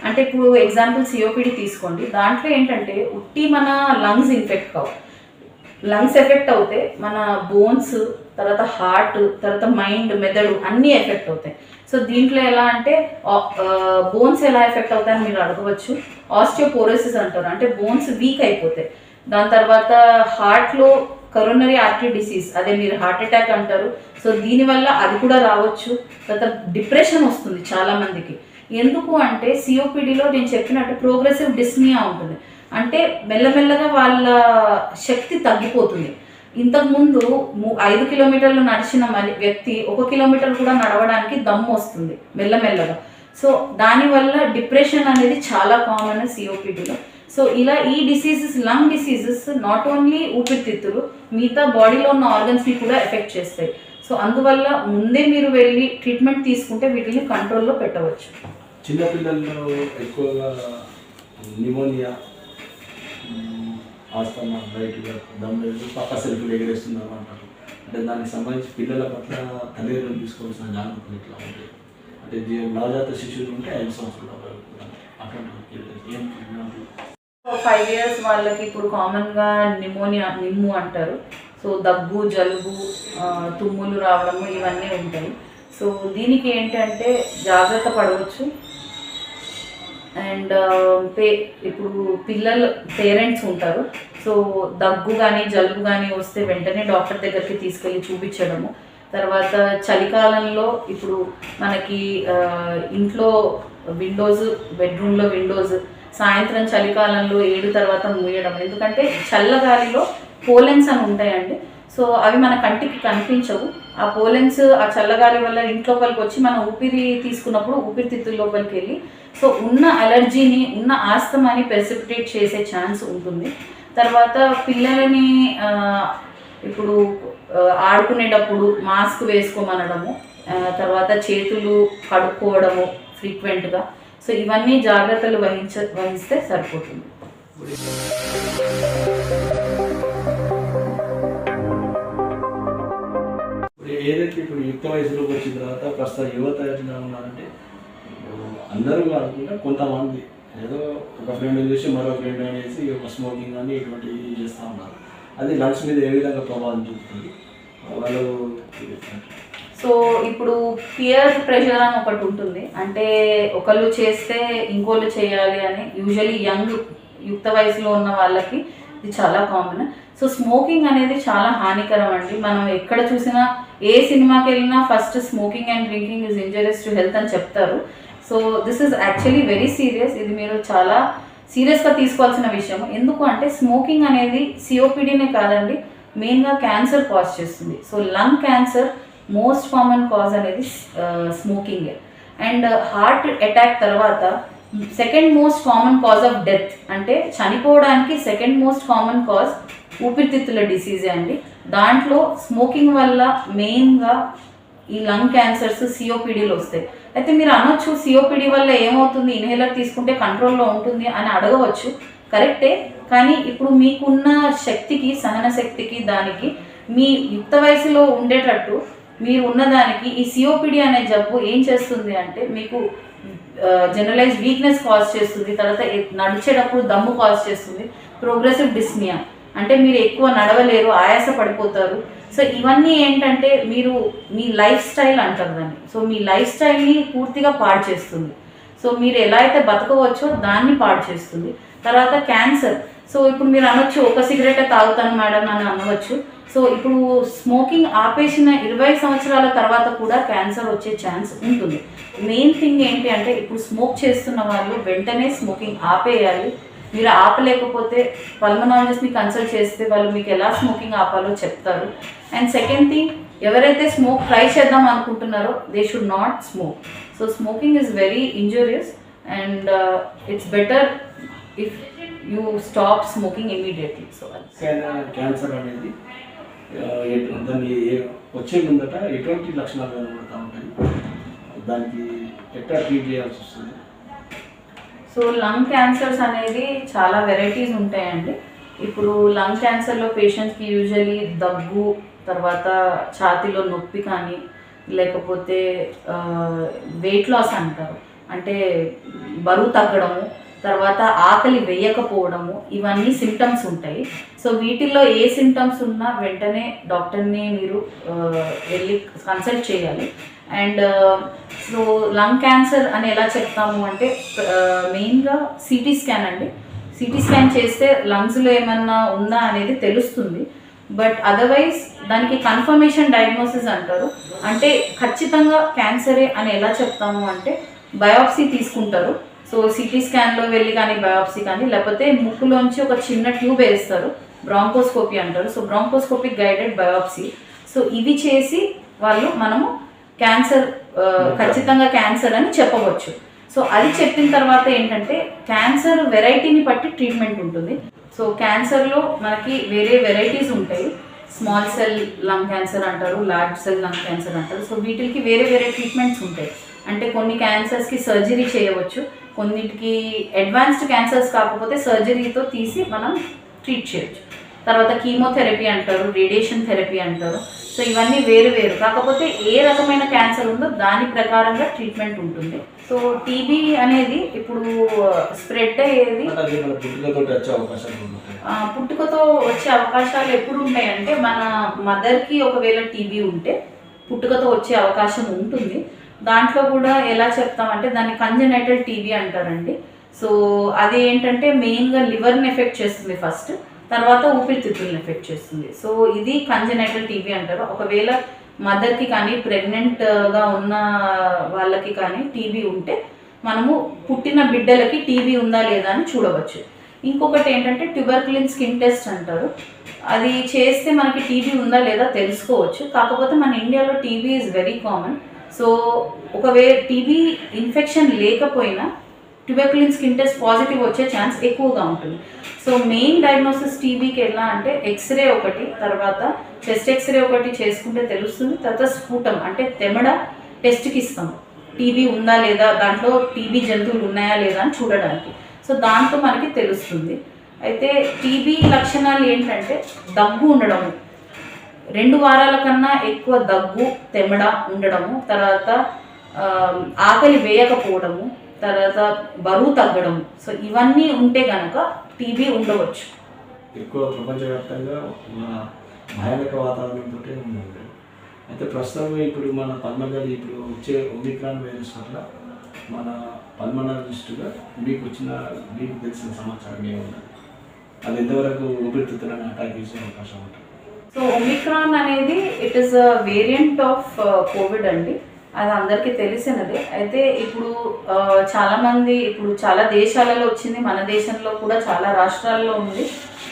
అంటే ఇప్పుడు ఎగ్జాంపుల్ సిఓపిడి తీసుకోండి, దాంట్లో ఏంటంటే ఉట్టి మన లంగ్స్ ఇన్ఫెక్ట్ కావు, లంగ్స్ ఎఫెక్ట్ అవుతాయి, మన బోన్స్, తర్వాత హార్ట్, తర్వాత మైండ్, మెదడు అన్నీ ఎఫెక్ట్ అవుతాయి. సో దీంట్లో ఎలా అంటే బోన్స్ ఎలా ఎఫెక్ట్ అవుతాయని మీరు అడగవచ్చు. ఆస్టియోపోరోసిస్ అంటారు, అంటే బోన్స్ వీక్ అయిపోతాయి. దాని తర్వాత హార్ట్లో కరోనరీ ఆర్టరీ డిసీజ్, అదే మీరు హార్ట్ అటాక్ అంటారు. సో దీనివల్ల అది కూడా రావచ్చు. తర్వాత డిప్రెషన్ వస్తుంది చాలామందికి. ఎందుకు అంటే సిఓపిడిలో నేను చెప్పినట్టు ప్రోగ్రెసివ్ డిస్నియా ఉంటుంది, అంటే మెల్లమెల్లగా వాళ్ళ శక్తి తగ్గిపోతుంది. ఇంతకుముందు 5 కిలోమీటర్లు నడిచిన వ్యక్తి 1 కిలోమీటర్ కూడా నడవడానికి దమ్ము వస్తుంది మెల్లమెల్లగా. సో దానివల్ల డిప్రెషన్ అనేది చాలా కామన్ సిఓపిడిలో. సో ఇలా ఈ diseases, lung diseases not only ఊపిరితిత్తులు, మిగతా బాడీలో ఉన్న ఆర్గన్స్ని కూడా ఎఫెక్ట్ చేస్తాయి. సో అందువల్ల ముందే మీరు వెళ్ళి ట్రీట్మెంట్ తీసుకుంటే వీటిని కంట్రోల్లో పెట్టవచ్చు. చిన్నపిల్లల్లో ఎక్కువగా న్యూమోనియా, ఆస్తమా, బయటగా దమ్ము, పక్క సెల్ఫ్లు ఎగరేస్తున్నారు అంటారు. అంటే దానికి సంబంధించి పిల్లల పట్ల తల్లిదండ్రులు తీసుకోవాల్సిన జాగ్రత్తలు ఎట్లా ఉంటాయి? అంటే నవజాత శిశువులు ఉంటే 5 సంవత్సరాల అటువంటి 5 years వాళ్ళకి ఇప్పుడు కామన్గా నిమ్ము అంటారు. సో దగ్గు, జలుబు, తుమ్ములు రావడము ఇవన్నీ ఉంటాయి. సో దీనికి ఏంటంటే జాగ్రత్త పడవచ్చు. అండ్ ఇప్పుడు పేరెంట్స్ ఉంటారు. సో దగ్గు కానీ జలుబు కానీ వస్తే వెంటనే డాక్టర్ దగ్గరికి తీసుకెళ్ళి చూపించడము. తర్వాత చలికాలంలో ఇప్పుడు మనకి ఇంట్లో విండోస్, బెడ్రూమ్లో విండోస్ సాయంత్రం చలికాలంలో 7 తర్వాత మూయడం. ఎందుకంటే చల్లగాలిలో పోలెన్స్ అని ఉంటాయండి. సో అవి మన కంటికి కనిపించవు. ఆ పోలెన్స్ ఆ చల్లగాలి వల్ల ఇంట్లోపలికి వచ్చి మనం ఊపిరి తీసుకున్నప్పుడు ఊపిరితిత్తుల లోపలికి వెళ్ళి సో ఉన్న అలర్జీని, ఉన్న ఆస్తమాని ప్రెసిపిటేట్ చేసే ఛాన్స్ ఉంటుంది. తర్వాత పిల్లలని ఇప్పుడు ఆడుకునేటప్పుడు మాస్క్ వేసుకోమనడము, తర్వాత చేతులు కడుక్కోవడము ఫ్రీక్వెంట్గా. సో ఇవన్నీ జాగ్రత్తలు వహిస్తే సరిపోతుంది. ఏదైతే ఇప్పుడు యుక్త వయసులోకి వచ్చిన తర్వాత ప్రస్తుత యువత ఎట్లా ఉన్నారంటే అందరూ కాకుండా కొంతమంది ఏదో ఒక ఫ్రెండ్ చూసి మరో ఫ్రెండ్ అనేసి ఒక స్మోకింగ్ కానీ ఇటువంటివి చేస్తూ ఉన్నారు. అది లంగ్స్ మీద ఏ విధంగా ప్రభావం చూపుతుంది వాళ్ళు? సో ఇప్పుడు పియర్ ప్రెషర్ అని ఒకటి ఉంటుంది. అంటే ఒకళ్ళు చేస్తే ఇంకోళ్ళు చేయాలి అని యూజువలీ యుక్త వయసులో ఉన్న వాళ్ళకి ఇది చాలా కామన్. సో స్మోకింగ్ అనేది చాలా హానికరం అండి. మనం ఎక్కడ చూసినా ఏ సినిమాకి వెళ్ళినా first smoking and drinking is injurious to health అని చెప్తారు. So this is actually very serious. ఇది మీరు చాలా సీరియస్గా తీసుకోవాల్సిన విషయం. ఎందుకు అంటే స్మోకింగ్ అనేది సిఓపిడీనే కాదండి, మెయిన్గా క్యాన్సర్ కాజ్ చేస్తుంది. So lung cancer most common cause అనేది స్మోకింగే. అండ్ హార్ట్ అటాక్ తర్వాత second most common cause of death, అంటే చనిపోవడానికి సెకండ్ మోస్ట్ కామన్ కాజ్ ఊపిరితిత్తుల డిసీజే అండి. దాంట్లో స్మోకింగ్ వల్ల మెయిన్గా ఈ లంగ్ క్యాన్సర్స్, సిఓపిడీలు వస్తాయి. అయితే మీరు అనొచ్చు సిఓపిడి వల్ల ఏమవుతుంది, ఇన్హేలర్ తీసుకుంటే కంట్రోల్లో ఉంటుంది అని అడగవచ్చు. కరెక్టే, కానీ ఇప్పుడు మీకున్న శక్తికి, సహన శక్తికి, దానికి మీ యుక్త వయసులో ఉండేటట్టు మీరు ఉన్నదానికి ఈ సిఓపిడి అనే జబ్బు ఏం చేస్తుంది అంటే మీకు జనరలైజ్ వీక్నెస్ కాజ్ చేస్తుంది. తర్వాత నడిచేటప్పుడు దమ్ము కాజ్ చేస్తుంది. ప్రోగ్రెసివ్ డిస్నియా అంటే మీరు ఎక్కువ నడవలేరు, ఆయాస పడిపోతారు. సో ఇవన్నీ ఏంటంటే మీరు మీ లైఫ్ స్టైల్ అంటారు దాన్ని. సో మీ లైఫ్ స్టైల్ని పూర్తిగా పాడు చేస్తుంది. సో మీరు ఎలా అయితే బతకవచ్చో దాన్ని పాడు చేస్తుంది. తర్వాత క్యాన్సర్. సో ఇప్పుడు మీరు అనొచ్చు ఒక సిగరెట్ తాగుతాను మేడం అని అనవచ్చు. సో ఇప్పుడు స్మోకింగ్ ఆపేసిన 20 సంవత్సరాల తర్వాత కూడా క్యాన్సర్ వచ్చే ఛాన్స్ ఉంటుంది. మెయిన్ థింగ్ ఏంటి అంటే ఇప్పుడు స్మోక్ చేస్తున్న వాళ్ళు వెంటనే స్మోకింగ్ ఆపేయాలి. మీరు ఆపలేకపోతే పల్మనాలజిస్ట్ని కన్సల్ట్ చేస్తే వాళ్ళు మీకు ఎలా స్మోకింగ్ ఆపాలో చెప్తారు. అండ్ సెకండ్ థింగ్, ఎవరైతే స్మోక్ ట్రై చేద్దాం అనుకుంటున్నారో they should not smoke. So smoking is very injurious and it's better if you stop smoking immediately. So cancer అనేది దాన్ని వచ్చే ముందట ఎటువంటి లక్షణాలు కనబడుతూ ఉంటాయి, దానికి ఎట్లా ట్రీట్ చేయాల్సి వస్తుంది? సో లంగ్ క్యాన్సర్స్ అనేది చాలా వెరైటీస్ ఉంటాయండి. ఇప్పుడు లంగ్ క్యాన్సర్లో పేషెంట్స్కి యూజువలీ దగ్గు, తర్వాత ఛాతీలో నొప్పి కానీ, లేకపోతే వెయిట్ లాస్ అంటారు, అంటే బరువు తగ్గడము, తర్వాత ఆకలి వేయకపోవడము, ఇవన్నీ సిమ్టమ్స్ ఉంటాయి. సో వీటిల్లో ఏ సిమ్టమ్స్ ఉన్నా వెంటనే డాక్టర్ని మీరు వెళ్ళి కన్సల్ట్ చేయాలి. అండ్ సో లంగ్ క్యాన్సర్ అని ఎలా చెప్తాము అంటే మెయిన్గా సిటీ స్కాన్ అండి. సిటీ స్కాన్ చేస్తే లంగ్స్లో ఏమన్నా ఉందా అనేది తెలుస్తుంది. బట్ అదర్వైజ్ దానికి కన్ఫర్మేషన్ డయాగ్నోసిస్ అంటారు. అంటే ఖచ్చితంగా క్యాన్సరే అని ఎలా చెప్తాము అంటే బయాప్సీ తీసుకుంటారు. సో సిటీ స్కాన్లో వెళ్ళి కానీ బయాప్సీ కానీ, లేకపోతే ముక్కులోంచి ఒక చిన్న ట్యూబ్ వేస్తారు, బ్రాంకోస్కోపీ అంటారు. So bronchoscopic guided biopsy. So ఇవి చేసి మనము క్యాన్సర్ ఖచ్చితంగా క్యాన్సర్ అని చెప్పవచ్చు. సో అది చెప్పిన తర్వాత ఏంటంటే క్యాన్సర్ వెరైటీని బట్టి ట్రీట్మెంట్ ఉంటుంది. సో క్యాన్సర్లో మనకి వేరే వెరైటీస్ ఉంటాయి. స్మాల్ సెల్ లంగ్ క్యాన్సర్ అంటారు, లార్జ్ సెల్ లంగ్ క్యాన్సర్ అంటారు. సో వీటికి వేరే వేరే ట్రీట్మెంట్స్ ఉంటాయి. అంటే కొన్ని క్యాన్సర్స్కి సర్జరీ చేయవచ్చు, కొన్నిటికి అడ్వాన్స్డ్ క్యాన్సర్స్ కాకపోతే సర్జరీతో తీసి మనం ట్రీట్ చేయొచ్చు. తర్వాత కీమోథెరపీ అంటారు, రేడియేషన్ థెరపీ అంటారు. సో ఇవన్నీ వేరు వేరు, కాకపోతే ఏ రకమైన క్యాన్సర్ ఉందో దాని ప్రకారంగా ట్రీట్మెంట్ ఉంటుంది. సో టీబీ అనేది ఇప్పుడు స్ప్రెడ్ అయ్యేది పుట్టుకతో వచ్చే అవకాశాలు ఎప్పుడు ఉంటాయంటే, మన మదర్కి ఒకవేళ టీబీ ఉంటే పుట్టుకతో వచ్చే అవకాశం ఉంటుంది. దాంట్లో కూడా ఎలా చెప్తామంటే దాన్ని కంజనైటల్ టీబీ అంటారండి. సో అది ఏంటంటే మెయిన్గా లివర్ని ఎఫెక్ట్ చేస్తుంది ఫస్ట్, తర్వాత ఊపిరితిత్తులను ఎఫెక్ట్ చేస్తుంది. సో ఇది కంజనైటల్ టీబీ అంటారు. ఒకవేళ మదర్కి కానీ ప్రెగ్నెంట్గా ఉన్న వాళ్ళకి కానీ టీబీ ఉంటే మనము పుట్టిన బిడ్డలకి టీబీ ఉందా లేదా అని చూడవచ్చు. ఇంకొకటి ఏంటంటే ట్యూబర్కులిన్ స్కిన్ టెస్ట్ అంటారు. అది చేస్తే మనకి టీబీ ఉందా లేదా తెలుసుకోవచ్చు. కాకపోతే మన ఇండియాలో TB is very common. So ఒకవేళ టీబీ ఇన్ఫెక్షన్ లేకపోయినా ట్యూబర్కులిన్ స్కిన్ టెస్ట్ పాజిటివ్ వచ్చే ఛాన్స్ ఎక్కువగా ఉంటుంది. సో మెయిన్ డయాగ్నోసిస్ టీబీకి ఎలా అంటే ఎక్స్రే ఒకటి, తర్వాత చెస్ట్ ఎక్స్రే ఒకటి చేసుకుంటే తెలుస్తుంది. తర్వాత స్ఫూటం అంటే తెమడ టెస్ట్కి ఇస్తాం, టీబీ ఉందా లేదా, దాంట్లో టీబీ జంతువులు ఉన్నాయా లేదా అని చూడడానికి. సో దాంతో మనకి తెలుస్తుంది. అయితే టీబీ లక్షణాలు ఏంటంటే దగ్గు ఉండడము, 2 వారాల కన్నా ఎక్కువ దగ్గు తెమడ ఉండడము, తర్వాత ఆకలి వేయకపోవడము, తర్వాత బరువు తగ్గడము. సో ఇవన్నీ ఉంటే కనుక టీబీ ఉండవచ్చు. ఎక్కువ ప్రపంచవ్యాప్తంగా భయానక వాతావరణంతో ఉంది. అయితే ప్రస్తుతం ఇప్పుడు మన పల్మనరీ ఇప్పుడు వచ్చే ఒమిక్రాన్ వైరస్ వల్ల మన పల్మనాలజిస్టుగా మీకు తెలిసిన సమాచారం ఏముంది? అది ఎంతవరకు ఊపిరితిత్తులను అటాక్ చేసే అవకాశం ఉంటుంది? సో ఒమిక్రాన్ అనేది it is a variant of Covid అండి, అది అందరికీ తెలిసినదే. అయితే ఇప్పుడు చాలామంది ఇప్పుడు చాలా దేశాలలో వచ్చింది, మన దేశంలో కూడా చాలా రాష్ట్రాల్లో ఉంది.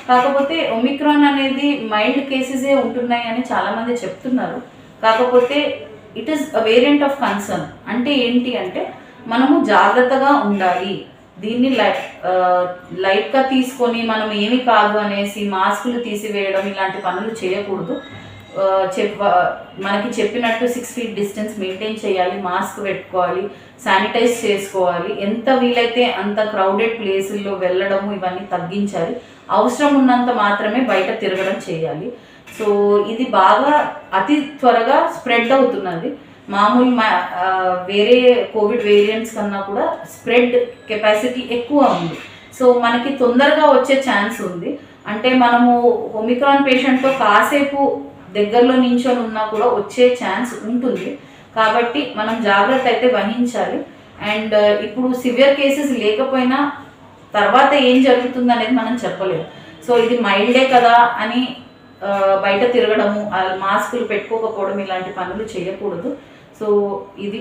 కాకపోతే ఒమిక్రాన్ అనేది మైల్డ్ కేసెసే ఉంటున్నాయి అని చాలామంది చెప్తున్నారు. కాకపోతే it is a variant of concern. అంటే ఏంటి అంటే మనము జాగ్రత్తగా ఉండాలి, దీన్ని లైట్గా తీసుకొని మనం ఏమి కాదు అనేసి మాస్కులు తీసివేయడం ఇలాంటి పనులు చేయకూడదు. మనకి చెప్పినట్టు 6 feet డిస్టెన్స్ మెయింటైన్ చేయాలి, మాస్క్ పెట్టుకోవాలి, శానిటైజ్ చేసుకోవాలి, ఎంత వీలైతే అంత క్రౌడెడ్ ప్లేసుల్లో వెళ్ళడము ఇవన్నీ తగ్గించాలి, అవసరం ఉన్నంత మాత్రమే బయట తిరగడం చేయాలి. సో ఇది బాగా అతి త్వరగా స్ప్రెడ్ అవుతున్నది. మామూలు వేరే కోవిడ్ వేరియంట్స్ కన్నా కూడా స్ప్రెడ్ కెపాసిటీ ఎక్కువ ఉంది. సో మనకి తొందరగా వచ్చే ఛాన్స్ ఉంది. అంటే మనము ఒమిక్రాన్ పేషెంట్తో కాసేపు దగ్గరలో నించొని ఉన్నా కూడా వచ్చే ఛాన్స్ ఉంటుంది. కాబట్టి మనం జాగ్రత్త అయితే వహించాలి. అండ్ ఇప్పుడు సివియర్ కేసెస్ లేకపోయినా తర్వాత ఏం జరుగుతుంది అనేది మనం చెప్పలేము. సో ఇది మైల్డే కదా అని బయట తిరగడము, మాస్కులు పెట్టుకోకపోవడం ఇలాంటి పనులు చేయకూడదు. సో ఇది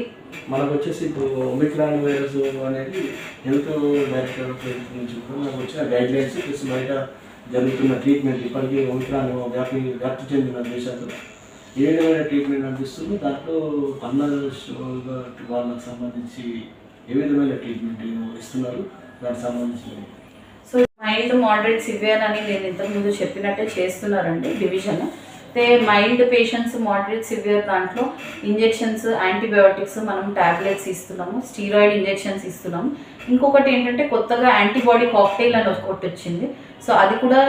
మనకు వచ్చేసి ఇప్పుడు ఒమిక్రాన్ వైరస్ అనేది హెల్త్ డైరెక్టర్ నుంచి కూడా మనకు వచ్చిన గైడ్లైన్స్ ప్లస్ బయట జరుగుతున్న ట్రీట్మెంట్, ఇప్పటికీ ఒమిక్రాన్ వ్యాప్తి చెందిన దేశాల్లో ఏ విధమైన ట్రీట్మెంట్ అందిస్తుందో దాంట్లో వాళ్ళకి సంబంధించి ఏ విధమైన ట్రీట్మెంట్ ఇస్తున్నారు, దానికి సంబంధించి. సో మైల్డ్, మోడరేట్, సివియర్ అని నేను ఇంతకుముందు చెప్పినట్టే చేస్తున్నారండి డివిజన్. అయితే మైల్డ్ పేషెంట్స్, మోడరేట్, సివియర్ దాంట్లో ఇంజెక్షన్స్, యాంటీబయోటిక్స్, మనం ట్యాబ్లెట్స్ ఇస్తున్నాము, స్టీరాయిడ్ ఇంజెక్షన్స్ ఇస్తున్నాము. ఇంకొకటి ఏంటంటే కొత్తగా యాంటీబాడీ కాక్టైల్ అని ఒకటి వచ్చింది. సో అది కూడా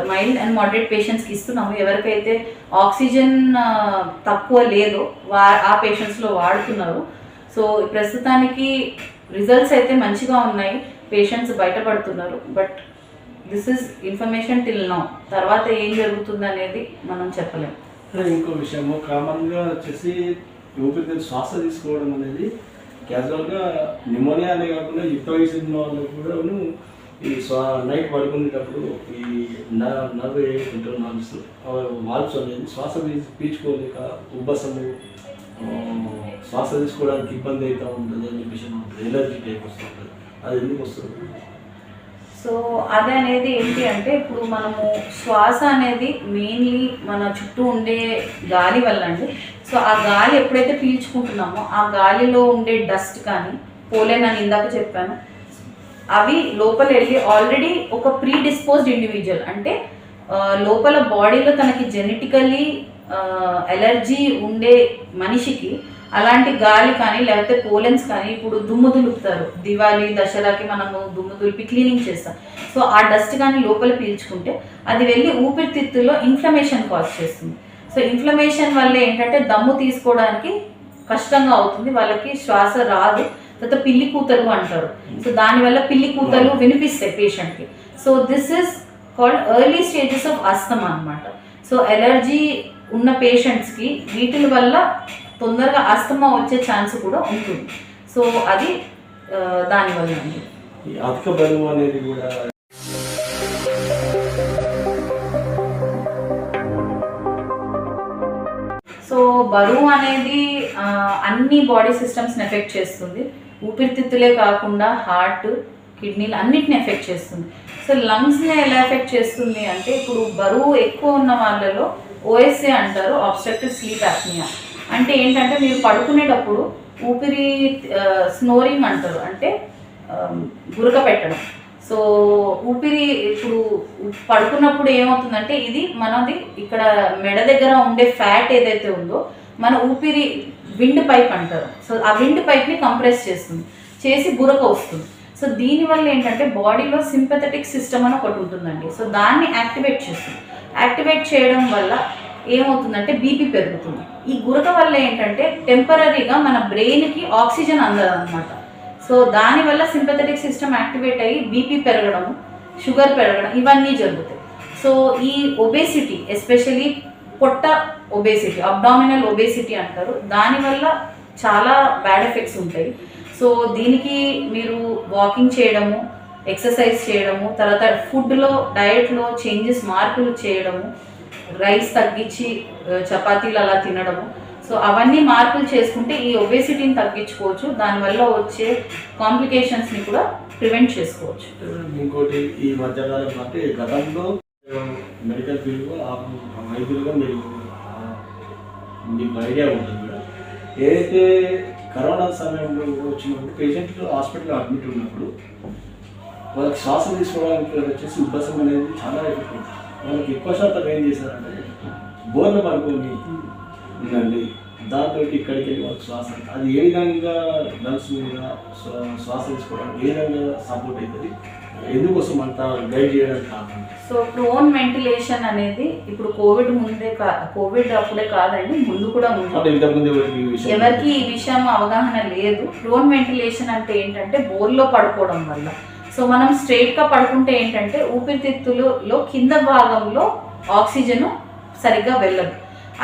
మైల్డ్ అండ్ మోడరేట్ పేషెంట్స్కి ఇస్తున్నాము. ఎవరికైతే ఆక్సిజన్ తక్కువ లేదో ఆ పేషెంట్స్లో వాడుతున్నారు. సో ప్రస్తుతానికి రిజల్ట్స్ అయితే మంచిగా ఉన్నాయి, పేషెంట్స్ బయటపడుతున్నారు. But this is information till now. తర్వాత ఏం జరుగుతుంది అనేది మనం చెప్పలేము. ఇంకో విషయము కామన్గా వచ్చేసి ఊపిరితిత్తులు శ్వాస తీసుకోవడం అనేది క్యాజువల్గా నిమోనియా అనే కాకుండా యుక్త వయసు ఉన్న వాళ్ళకి కూడా ఈ నైట్ పడుకునేటప్పుడు ఈ నర్వ్ నార్మ్స్ వాల్వ్స్ అనేది శ్వాస పీల్చుకోలేక ఉబ్బసము, శ్వాస తీసుకోవడానికి ఇబ్బంది అవుతూ ఉంటుంది అనే విషయం ఉంటుంది, ఎలర్జీ టైప్ వస్తూ ఉంటుంది. అది ఎందుకు వస్తుంది? సో అది అనేది ఏంటి అంటే ఇప్పుడు మనము శ్వాస అనేది మెయిన్లీ మన చుట్టూ ఉండే గాలి వల్ల అండి. సో ఆ గాలి ఎప్పుడైతే పీల్చుకుంటున్నామో ఆ గాలిలో ఉండే డస్ట్ కానీ పోలెన్ అని ఇందాక చెప్పాను, అవి లోపల వెళ్ళి ఆల్రెడీ ఒక ప్రీ డిస్పోజ్డ్ ఇండివిజువల్ అంటే లోపల బాడీలో తనకి జెనెటికల్లీ ఎలర్జీ ఉండే మనిషికి అలాంటి గాలి కానీ లేకపోతే పోలెన్స్ కానీ ఇప్పుడు దుమ్ము దులుపుతారు, దివాళీ దసరాకి మనము దుమ్ము దులిపి క్లీనింగ్ చేస్తాం. సో ఆ డస్ట్ కానీ లోపల పీల్చుకుంటే అది వెళ్ళి ఊపిరితిత్తుల్లో ఇన్ఫ్లమేషన్ కాజ్ చేస్తుంది. సో ఇన్ఫ్లమేషన్ వల్ల ఏంటంటే దమ్ము తీసుకోవడానికి కష్టంగా అవుతుంది, వాళ్ళకి శ్వాస రాదు. తర్వాత పిల్లి కూతలు అంటారు. సో దానివల్ల పిల్లి కూతలు వినిపిస్తాయి పేషెంట్కి. So this is called early stages of asthma అన్నమాట. సో ఎలర్జీ ఉన్న పేషెంట్స్కి వీటి వల్ల తొందరగా ఆస్తమా వచ్చే ఛాన్స్ కూడా ఉంటుంది. సో అది దానివల్ల అండి. ఈ అధిక బరువు అనేది కూడా సో బరువు అనేది అన్ని బాడీ సిస్టమ్స్ని ఎఫెక్ట్ చేస్తుంది. ఊపిరితిత్తులే కాకుండా హార్ట్, కిడ్నీలు అన్నిటిని ఎఫెక్ట్ చేస్తుంది. సో లంగ్స్ని ఎలా ఎఫెక్ట్ చేస్తుంది అంటే ఇప్పుడు బరువు ఎక్కువ ఉన్న వాళ్ళలో ఓఎస్ఏ అంటారు, ఆబ్స్ట్రక్టివ్ స్లీప్ యాప్నియా. అంటే ఏంటంటే మీరు పడుకునేటప్పుడు ఊపిరి స్నోరింగ్ అంటారు, అంటే గురక పెట్టడం. సో ఊపిరి ఇప్పుడు పడుకున్నప్పుడు ఏమవుతుందంటే ఇది మనది ఇక్కడ మెడ దగ్గర ఉండే ఫ్యాట్ ఏదైతే ఉందో మన ఊపిరి విండ్ పైప్ అంటారు. సో ఆ విండ్ పైప్ని కంప్రెస్ చేసి గురక వస్తుంది. సో దీనివల్ల ఏంటంటే బాడీలో సింపథెటిక్ సిస్టమ్ అని ఒకటి ఉంటుందండి. సో దాన్ని యాక్టివేట్ చేస్తుంది. యాక్టివేట్ చేయడం వల్ల ఏమవుతుందంటే బీపీ పెరుగుతుంది. ఈ గురక వల్ల ఏంటంటే టెంపరీగా మన బ్రెయిన్కి ఆక్సిజన్ అందదు అనమాట. సో దానివల్ల సింపథెటిక్ సిస్టమ్ యాక్టివేట్ అయ్యి బీపీ పెరగడం, షుగర్ పెరగడం ఇవన్నీ జరుగుతాయి. సో ఈ ఒబేసిటీ, ఎస్పెషలీ పొట్ట ఒబేసిటీ, అబ్డామినల్ ఒబేసిటీ అంటారు, దానివల్ల చాలా బ్యాడ్ ఎఫెక్ట్స్ ఉంటాయి. సో దీనికి మీరు వాకింగ్ చేయడము, ఎక్సర్సైజ్ చేయడము, తర్వాత ఫుడ్లో డయట్లో చేంజెస్ మార్పులు చేయడము, రైస్ తగ్గించి చపాతీలు అలా తినడము. సో అవన్నీ మార్పులు చేసుకుంటే ఈ ఒబేసిటీని తగ్గించుకోవచ్చు. దానివల్ల వచ్చే కాంప్లికేషన్స్ని కూడా ప్రివెంట్ చేసుకోవచ్చు. ఇంకోటి ఈ మధ్యకాలం అంటే గతంలో మెడికల్ ఫీల్డ్లో వైద్యులుగా మీకు ఐడియా ఉంటుంది కూడా, ఏదైతే కరోనా సమయంలో వచ్చినప్పుడు పేషెంట్లు హాస్పిటల్లో అడ్మిట్ ఉన్నప్పుడు వాళ్ళకి శ్వాస తీసుకోవడానికి వచ్చేసి ఉబ్బసం అనేది చాలా ఎఫెక్ట్ ఉంటుంది. వాళ్ళకి ఎక్కువ శాతం ఏం చేశారంటే బోర్లు పడుకొని ఉందండి, దాంతో ఇక్కడికి వెళ్ళి వాళ్ళకి శ్వాస అది ఏ విధంగా లంగ్స్ మీద శ్వాస తీసుకోవడానికి ఏ విధంగా సపోర్ట్ అవుతుంది, ఎందుకోసం అంతా గైడ్ చేయడానికి కారణం. సో ప్రోన్ వెంటిలేషన్ అనేది ఇప్పుడు కోవిడ్ ముందే కోవిడ్ అప్పుడే కాదండి, ముందు కూడా ఉంది. ఎవరికి ఈ విషయం అవగాహన లేదు. ప్రోన్ వెంటిలేషన్ అంటే ఏంటంటే బోర్లో పడుకోవడం వల్ల. సో మనం స్ట్రైట్గా పడుకుంటే ఏంటంటే ఊపిరితిత్తులలో కింద భాగంలో ఆక్సిజన్ సరిగ్గా వెళ్ళదు.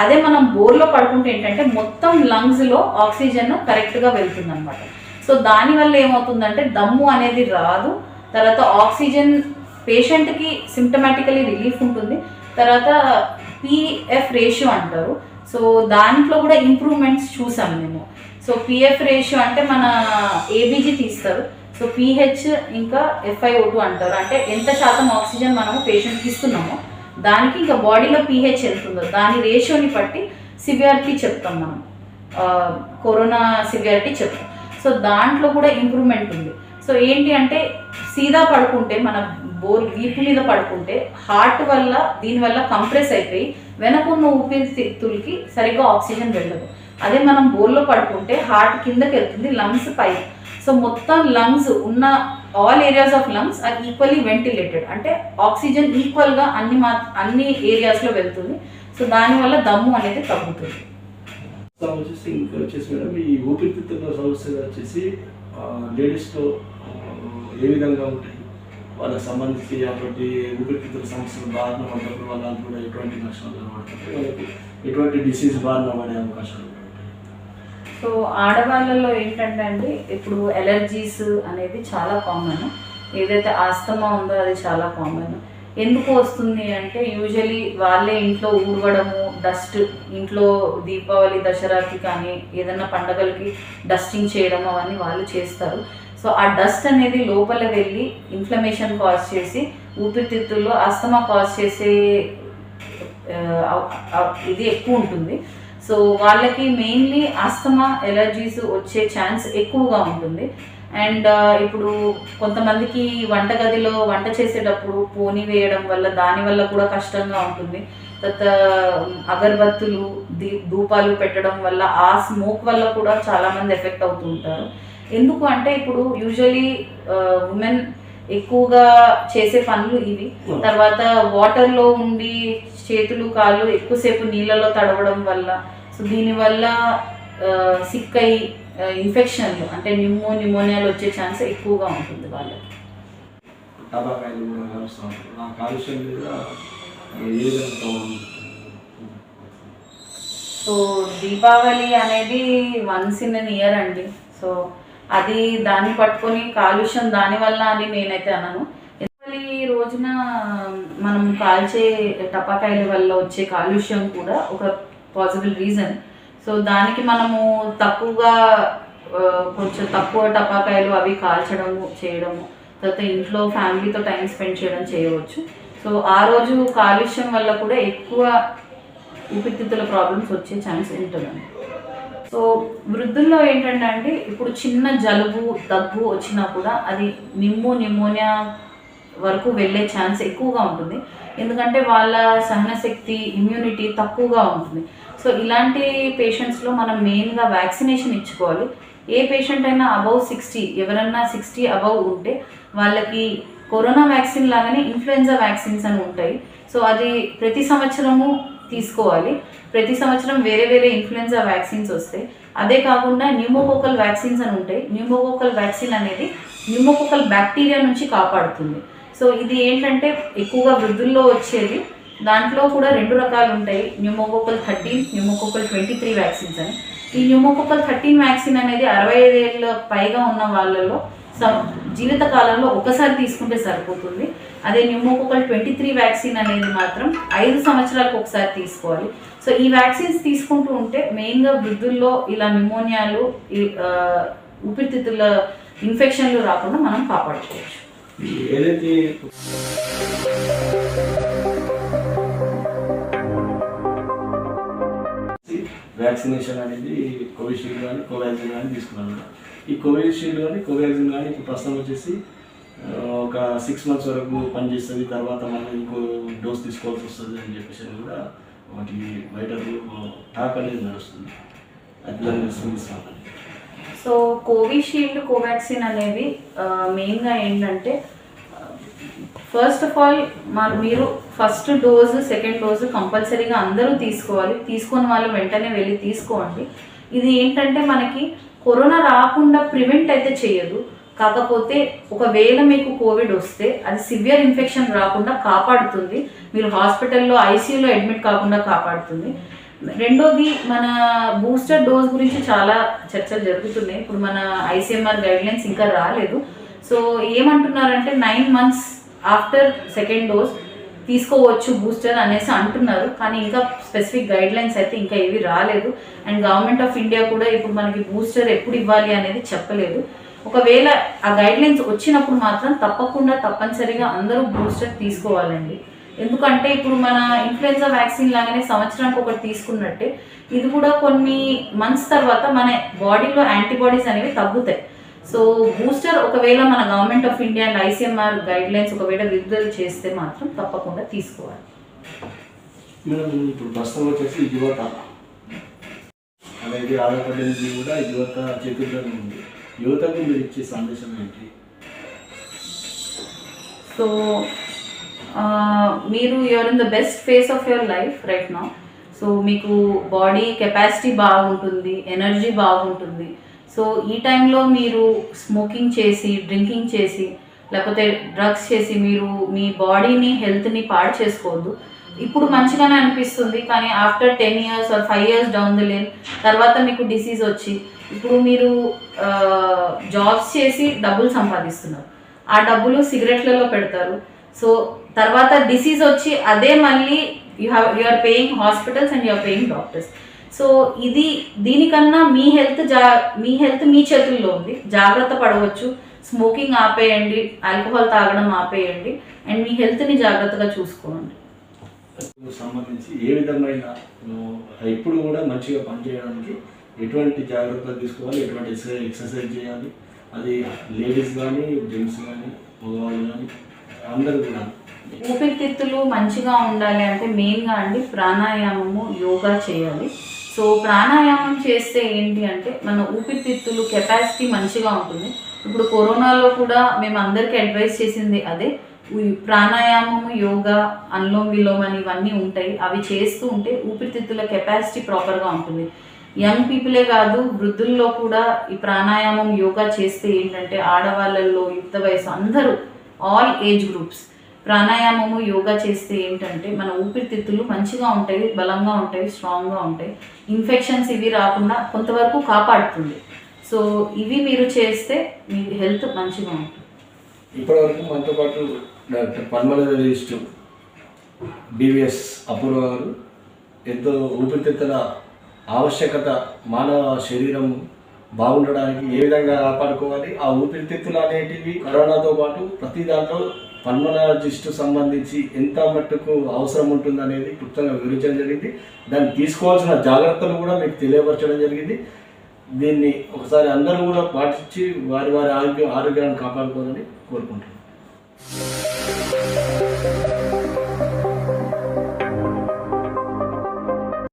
అదే మనం బోర్లో పడుకుంటే ఏంటంటే మొత్తం లంగ్స్లో ఆక్సిజన్ కరెక్ట్గా వెళ్తుంది అనమాట. సో దానివల్ల ఏమవుతుందంటే దమ్ము అనేది రాదు. తర్వాత ఆక్సిజన్ పేషెంట్కి సిమ్టమాటికలీ రిలీఫ్ ఉంటుంది. తర్వాత పిఎఫ్ రేషియో అంటారు. సో దాంట్లో కూడా ఇంప్రూవ్మెంట్స్ చూసాం మేము. సో పిఎఫ్ రేషియో అంటే మన ఏబీజీ తీస్తారు. సో పిహెచ్ ఇంకా FiO2 అంటారు, అంటే ఎంత శాతం ఆక్సిజన్ మనము పేషెంట్కి ఇస్తున్నామో దానికి ఇంకా బాడీలో పిహెచ్ ఎంత ఉందో దాని రేషియోని బట్టి సివియారిటీ చెప్తాం మనం, కరోనా సివియారిటీ చెప్తాం. సో దాంట్లో కూడా ఇంప్రూవ్మెంట్ ఉంది. సో ఏంటి అంటే సీదా పడుకుంటే మన వీపు మీద పడుకుంటే హార్ట్ వల్ల దీనివల్ల కంప్రెస్ అయిపోయి వెనకున్న ఊపిరితిత్తులకి సరిగ్గా ఆక్సిజన్ వెళ్ళదు. అదే మనం బోర్లో పడుకుంటే హార్ట్ కిందకి వెళ్తుంది, లంగ్స్ పై. సో మొత్తం లంగ్స్ ఉన్న all areas of lungs are equally ventilated, అంటే ఆక్సిజన్ ఈక్వల్గా అన్ని ఏరియాస్లో వెళ్తుంది. సో దానివల్ల దమ్ము అనేది తగ్గుతుంది. వచ్చేసి ఇంకా వచ్చేసి మేడం ఈ ఊపిరితిత్తుల సమస్యలు వచ్చేసి లేడీస్లో ఏ విధంగా ఉంటాయి, వాళ్ళకి సంబంధించి అటువంటి ఊపిరితిత్తుల సమస్యలు బారిన పడ్డప్పుడు వాళ్ళకి కూడా ఎటువంటి లక్షణాలు కనబడుతుంటాయి, వాళ్ళకి ఎటువంటి డిసీజ్ బారిన పడే అవకాశాలు ఉంటాయి. సో ఆడవాళ్ళలో ఏంటంటే అండి ఇప్పుడు ఎలర్జీస్ అనేది చాలా కామన్. ఏదైతే ఆస్తమా ఉందో అది చాలా కామన్. ఎందుకు వస్తుంది అంటే యూజువలీ వాళ్ళే ఇంట్లో ఊడవడము, డస్ట్ ఇంట్లో దీపావళి దసరాకి కానీ ఏదైనా పండగలకి డస్టింగ్ చేయడం అవన్నీ వాళ్ళు చేస్తారు. సో ఆ డస్ట్ అనేది లోపల వెళ్ళి ఇన్ఫ్లమేషన్ కాజ్ చేసి ఊపిరితిత్తుల్లో ఆస్తమా కాజ్ చేసే ఇది ఎక్కువ ఉంటుంది. సో వాళ్ళకి మెయిన్లీ ఆస్తమా ఎలర్జీస్ వచ్చే ఛాన్స్ ఎక్కువగా ఉంటుంది. అండ్ ఇప్పుడు కొంతమందికి వంటగదిలో వంట చేసేటప్పుడు పోనీ వేయడం వల్ల దానివల్ల కూడా కష్టంగా ఉంటుంది. తర్వాత అగరబత్తులు ధూపాలు పెట్టడం వల్ల ఆ స్మోక్ వల్ల కూడా చాలామంది ఎఫెక్ట్ అవుతూ ఉంటారు. ఎందుకు అంటే ఇప్పుడు యూజువలీ ఉమెన్ ఎక్కువగా చేసే పనులు ఇవి. తర్వాత వాటర్లో ఉండి చేతులు కాళ్ళు ఎక్కువసేపు నీళ్ళలో తడవడం వల్ల, సో దీనివల్ల సిక్ అయ్యి ఇన్ఫెక్షన్లు అంటే న్యూమోనియాలు వచ్చే ఛాన్స్ ఎక్కువగా ఉంటుంది వాళ్ళకి. టబాకాయలు కూడా కలుస్తూ ఉంటారు. ఆ కాలుష్యం మీద ఏ విధంగా సో దీపావళి అనేది వన్స్ ఇన్ అన్ ఇయర్ అండి. సో అది దాన్ని పట్టుకొని కాలుష్యం దానివల్ల అని నేనైతే అనను. దీపావళి రోజున మనం కాల్చే టపాకాయల వల్ల వచ్చే కాలుష్యం కూడా ఒక పాసిబుల్ రీజన్. సో దానికి మనము తక్కువగా కొంచెం తక్కువ టపాకాయలు అవి కాల్చడము చేయడము, తర్వాత ఇంట్లో ఫ్యామిలీతో టైం స్పెండ్ చేయడం చేయవచ్చు. సో ఆ రోజు కాలుష్యం వల్ల కూడా ఎక్కువ ఊపిరితిత్తుల ప్రాబ్లమ్స్ వచ్చే ఛాన్స్ ఉంటుందండి. సో వృద్ధుల్లో ఏంటంటే అండి, ఇప్పుడు చిన్న జలుబు దగ్గు వచ్చినా కూడా అది న్యూమోనియా వరకు వెళ్ళే ఛాన్స్ ఎక్కువగా ఉంటుంది. ఎందుకంటే వాళ్ళ సహనశక్తి ఇమ్యూనిటీ తక్కువగా ఉంటుంది. సో ఇలాంటి పేషెంట్స్లో మనం మెయిన్గా వ్యాక్సినేషన్ ఇచ్చుకోవాలి. ఏ పేషెంట్ అయినా అబౌవ్ 60, ఎవరన్నా 60 అబౌవ్ ఉంటే వాళ్ళకి కరోనా వ్యాక్సిన్ లాగానే ఇన్ఫ్లుయెన్జా వ్యాక్సిన్స్ అని ఉంటాయి. సో అది ప్రతి సంవత్సరము తీసుకోవాలి. ప్రతి సంవత్సరం వేరే వేరే ఇన్ఫ్లుయెన్జా వ్యాక్సిన్స్ వస్తాయి. అదే కాకుండా న్యూమోకోకల్ వ్యాక్సిన్స్ అని ఉంటాయి. న్యూమోకోకల్ వ్యాక్సిన్ అనేది న్యూమోకోకల్ బ్యాక్టీరియా నుంచి కాపాడుతుంది. సో ఇది ఏంటంటే ఎక్కువగా వృద్ధుల్లో వచ్చేది. దాంట్లో కూడా 2 రకాలు ఉంటాయి, న్యూమోకోకల్ 13, న్యూమోకోకల్ 23 వ్యాక్సిన్స్ అని. ఈ న్యూమోకోకల్ 13 వ్యాక్సిన్ అనేది 65 ఏళ్ళ పైగా ఉన్న వాళ్ళలో జీవిత కాలంలో ఒకసారి తీసుకుంటే సరిపోతుంది. అదే న్యూమోకోకల్ 23 వ్యాక్సిన్ అనేది మాత్రం 5 సంవత్సరాలకు ఒకసారి తీసుకోవాలి. సో ఈ వ్యాక్సిన్స్ తీసుకుంటూ ఉంటే మెయిన్గా వృద్ధుల్లో ఇలా న్యూమోనియాలు, ఊపిరితిత్తుల ఇన్ఫెక్షన్లు రాకుండా మనం కాపాడుకోవచ్చు. ఏదైతే వ్యాక్సినేషన్ అనేది కోవిషీల్డ్ కానీ కోవాక్సిన్ కానీ తీసుకున్నాను. ఈ కోవిషీల్డ్ కానీ కోవాక్సిన్ కానీ ఇప్పుడు ప్రస్తుతం వచ్చేసి ఒక 6 months వరకు పనిచేస్తుంది, తర్వాత మనం ఇంకో డోస్ తీసుకోవాల్సి వస్తుంది అని చెప్పేసి కూడా వాటికి బయట టాక్ అనేది నడుస్తుంది. అట్లా తెలుసుకుంటున్నాను. సో కోవిషీల్డ్ కోవాక్సిన్ అనేవి మెయిన్గా ఏంటంటే, ఫస్ట్ ఆఫ్ ఆల్ మీరు ఫస్ట్ డోసు సెకండ్ డోసు కంపల్సరీగా అందరూ తీసుకోవాలి. తీసుకున్న వాళ్ళు వెంటనే వెళ్ళి తీసుకోండి. ఇది ఏంటంటే మనకి కరోనా రాకుండా ప్రివెంట్ అయితే చేయదు, కాకపోతే ఒకవేళ మీకు కోవిడ్ వస్తే అది సివియర్ ఇన్ఫెక్షన్ రాకుండా కాపాడుతుంది. మీరు హాస్పిటల్లో ఐసీయూలో అడ్మిట్ కాకుండా కాపాడుతుంది. రెండోది, మన బూస్టర్ డోస్ గురించి చాలా చర్చలు జరుగుతున్నాయి. ఇప్పుడు మన ICMR గైడ్లైన్స్ ఇంకా రాలేదు. సో ఏమంటున్నారంటే 9 months ఆఫ్టర్ సెకండ్ డోస్ తీసుకోవచ్చు బూస్టర్ అనేసి అంటున్నారు. కానీ ఇంకా స్పెసిఫిక్ గైడ్లైన్స్ అయితే ఇంకా ఏవి రాలేదు. అండ్ గవర్నమెంట్ ఆఫ్ ఇండియా కూడా ఇప్పుడు మనకి బూస్టర్ ఎప్పుడు ఇవ్వాలి అనేది చెప్పలేదు. ఒకవేళ ఆ గైడ్లైన్స్ వచ్చినప్పుడు మాత్రం తప్పనిసరిగా అందరూ బూస్టర్ తీసుకోవాలండి. ఎందుకంటే ఇప్పుడు మన ఇన్ఫ్లుయెన్జా వ్యాక్సిన్ లాగానే సంవత్సరానికి ఒకటి తీసుకున్నట్టే ఇది కూడా కొన్ని మంత్స్ తర్వాత మన బాడీలో యాంటీబాడీస్ అనేవి తగ్గుతాయి. సో బూస్టర్ ఒకవేళ మన government of India and ICMR guidelines ఒకవేళ విడుదల చేస్తే మాత్రం తప్పకుండా తీసుకోవాలి. మేడం, ఇప్పుడు ప్రస్తుతం వచ్చేసి యువత అనేది ఆధారపడేది కూడా యువత చేతుల్లో ఉంది. యువతకు మీరు ఇచ్చే సందేశం ఏంటి? సో మీరు you are in the best phase of your life right now. So మీకు బాడీ కెపాసిటీ బాగుంటుంది, ఎనర్జీ బాగుంటుంది. సో ఈ టైంలో మీరు స్మోకింగ్ చేసి, డ్రింకింగ్ చేసి, లేకపోతే డ్రగ్స్ చేసి మీరు మీ బాడీని హెల్త్ని పాడు చేసుకోవద్దు. ఇప్పుడు మంచిగానే అనిపిస్తుంది, కానీ after 10 years or 5 years down the lane తర్వాత మీకు డిసీజ్ వచ్చి ఇప్పుడు మీరు జాబ్స్ చేసి డబ్బులు సంపాదిస్తున్నారు, ఆ డబ్బులు సిగరెట్లలో పెడతారు. సో తర్వాత డిసీజ్ వచ్చి అదే మళ్ళీ you are paying hospitals and you are paying doctors. So దీనికన్నా మీ హెల్త్ మీ చేతుల్లో ఉంది. జాగ్రత్త పడవచ్చు. స్మోకింగ్ ఆపేయండి, ఆల్కహాల్ తాగడం ఆపేయండి, అండ్ మీ హెల్త్ని జాగ్రత్తగా చూసుకోండి. సంబంధించి ఏ విధమైన ఇప్పుడు కూడా మంచిగా పనిచేయడానికి ఎటువంటి జాగ్రత్తలు తీసుకోవాలి, ఎటువంటి ఎక్సర్సైజ్ చేయాలి, అది లేడీస్ కానీ జెంట్స్ కానీ మగవాళ్ళు కానీ అందరూ కూడా ఊపిరితిత్తులు మంచిగా ఉండాలి అంటే మెయిన్గా అండి ప్రాణాయామము, యోగా చేయాలి. సో ప్రాణాయామం చేస్తే ఏంటి అంటే మన ఊపిరితిత్తులు కెపాసిటీ మంచిగా ఉంటుంది. ఇప్పుడు కరోనాలో కూడా మేము అందరికీ అడ్వైస్ చేసింది అదే, ప్రాణాయామము, యోగా, అనులోమ విలోమ అని ఇవన్నీ ఉంటాయి. అవి చేస్తూ ఉంటే ఊపిరితిత్తుల కెపాసిటీ ప్రాపర్గా ఉంటుంది. యంగ్ పీపులే కాదు, వృద్ధుల్లో కూడా ఈ ప్రాణాయామం, యోగా చేస్తే ఏంటంటే ఆడవాళ్ళల్లో, యుక్త వయసు అందరూ, ఆల్ ఏజ్ గ్రూప్స్ ప్రాణాయామము, యోగా చేస్తే ఏంటంటే మన ఊపిరితిత్తులు మంచిగా ఉంటాయి, బలంగా ఉంటాయి, స్ట్రాంగ్గా ఉంటాయి. ఇన్ఫెక్షన్స్ ఇవి రాకుండా కొంతవరకు కాపాడుతుంది. సో ఇవి మీరు చేస్తే మీ హెల్త్ మంచిగా ఉంటుంది. ఇప్పటివరకు మనతో పాటు డాక్టర్ పల్మనలిస్ట్ డివిఎస్ అపూర్వ గారు ఎంతో ఊపిరితిత్తుల ఆవశ్యకత, మానవ శరీరం బాగుండడానికి ఏ విధంగా కాపాడుకోవాలి, ఆ ఊపిరితిత్తులు అనేటివి కరోనాతో పాటు ప్రతి దాంట్లో పల్మనాలజిస్ట్ సంబంధించి ఎంత మట్టుకు అవసరం ఉంటుంది అనేది క్లుప్తంగా వివరించడం జరిగింది. దాన్ని తీసుకోవాల్సిన జాగ్రత్తలు కూడా మీకు తెలియపరచడం జరిగింది. దీన్ని ఒకసారి అందరూ కూడా పాటించి వారి వారి ఆరోగ్యాన్ని కాపాడుకోవాలని కోరుకుంటున్నాను.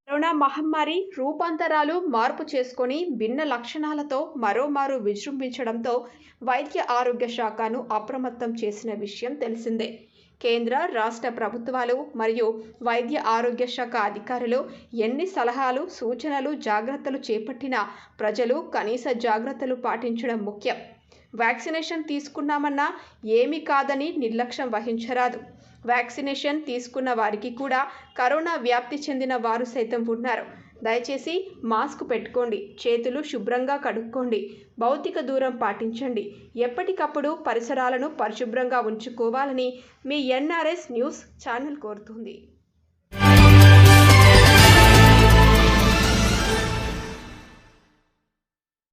కరోనా మహమ్మారి రూపాంతరాలు మార్పు చేసుకొని భిన్న లక్షణాలతో మరోమారు విజృంభించడంతో వైద్య ఆరోగ్య శాఖను అప్రమత్తం చేసిన విషయం తెలిసిందే. కేంద్ర, రాష్ట్ర ప్రభుత్వాలు మరియు వైద్య ఆరోగ్య శాఖ అధికారులు ఎన్ని సలహాలు, సూచనలు, జాగ్రత్తలు చేపట్టినా ప్రజలు కనీస జాగ్రత్తలు పాటించడం ముఖ్యం. వ్యాక్సినేషన్ తీసుకున్నామన్నా ఏమీ కాదని నిర్లక్ష్యం వహించరాదు. వ్యాక్సినేషన్ తీసుకున్న వారికి కూడా కరోనా వ్యాప్తి చెందిన వారు సైతం ఉన్నారు. దయచేసి మాస్క్ పెట్టుకోండి, చేతులు శుభ్రంగా కడుక్కోండి, భౌతిక దూరం పాటించండి, ఎప్పటికప్పుడు పరిసరాలను పరిశుభ్రంగా ఉంచుకోవాలని మీ ఎన్ఆర్ఎస్ న్యూస్ ఛానల్ కోరుతుంది.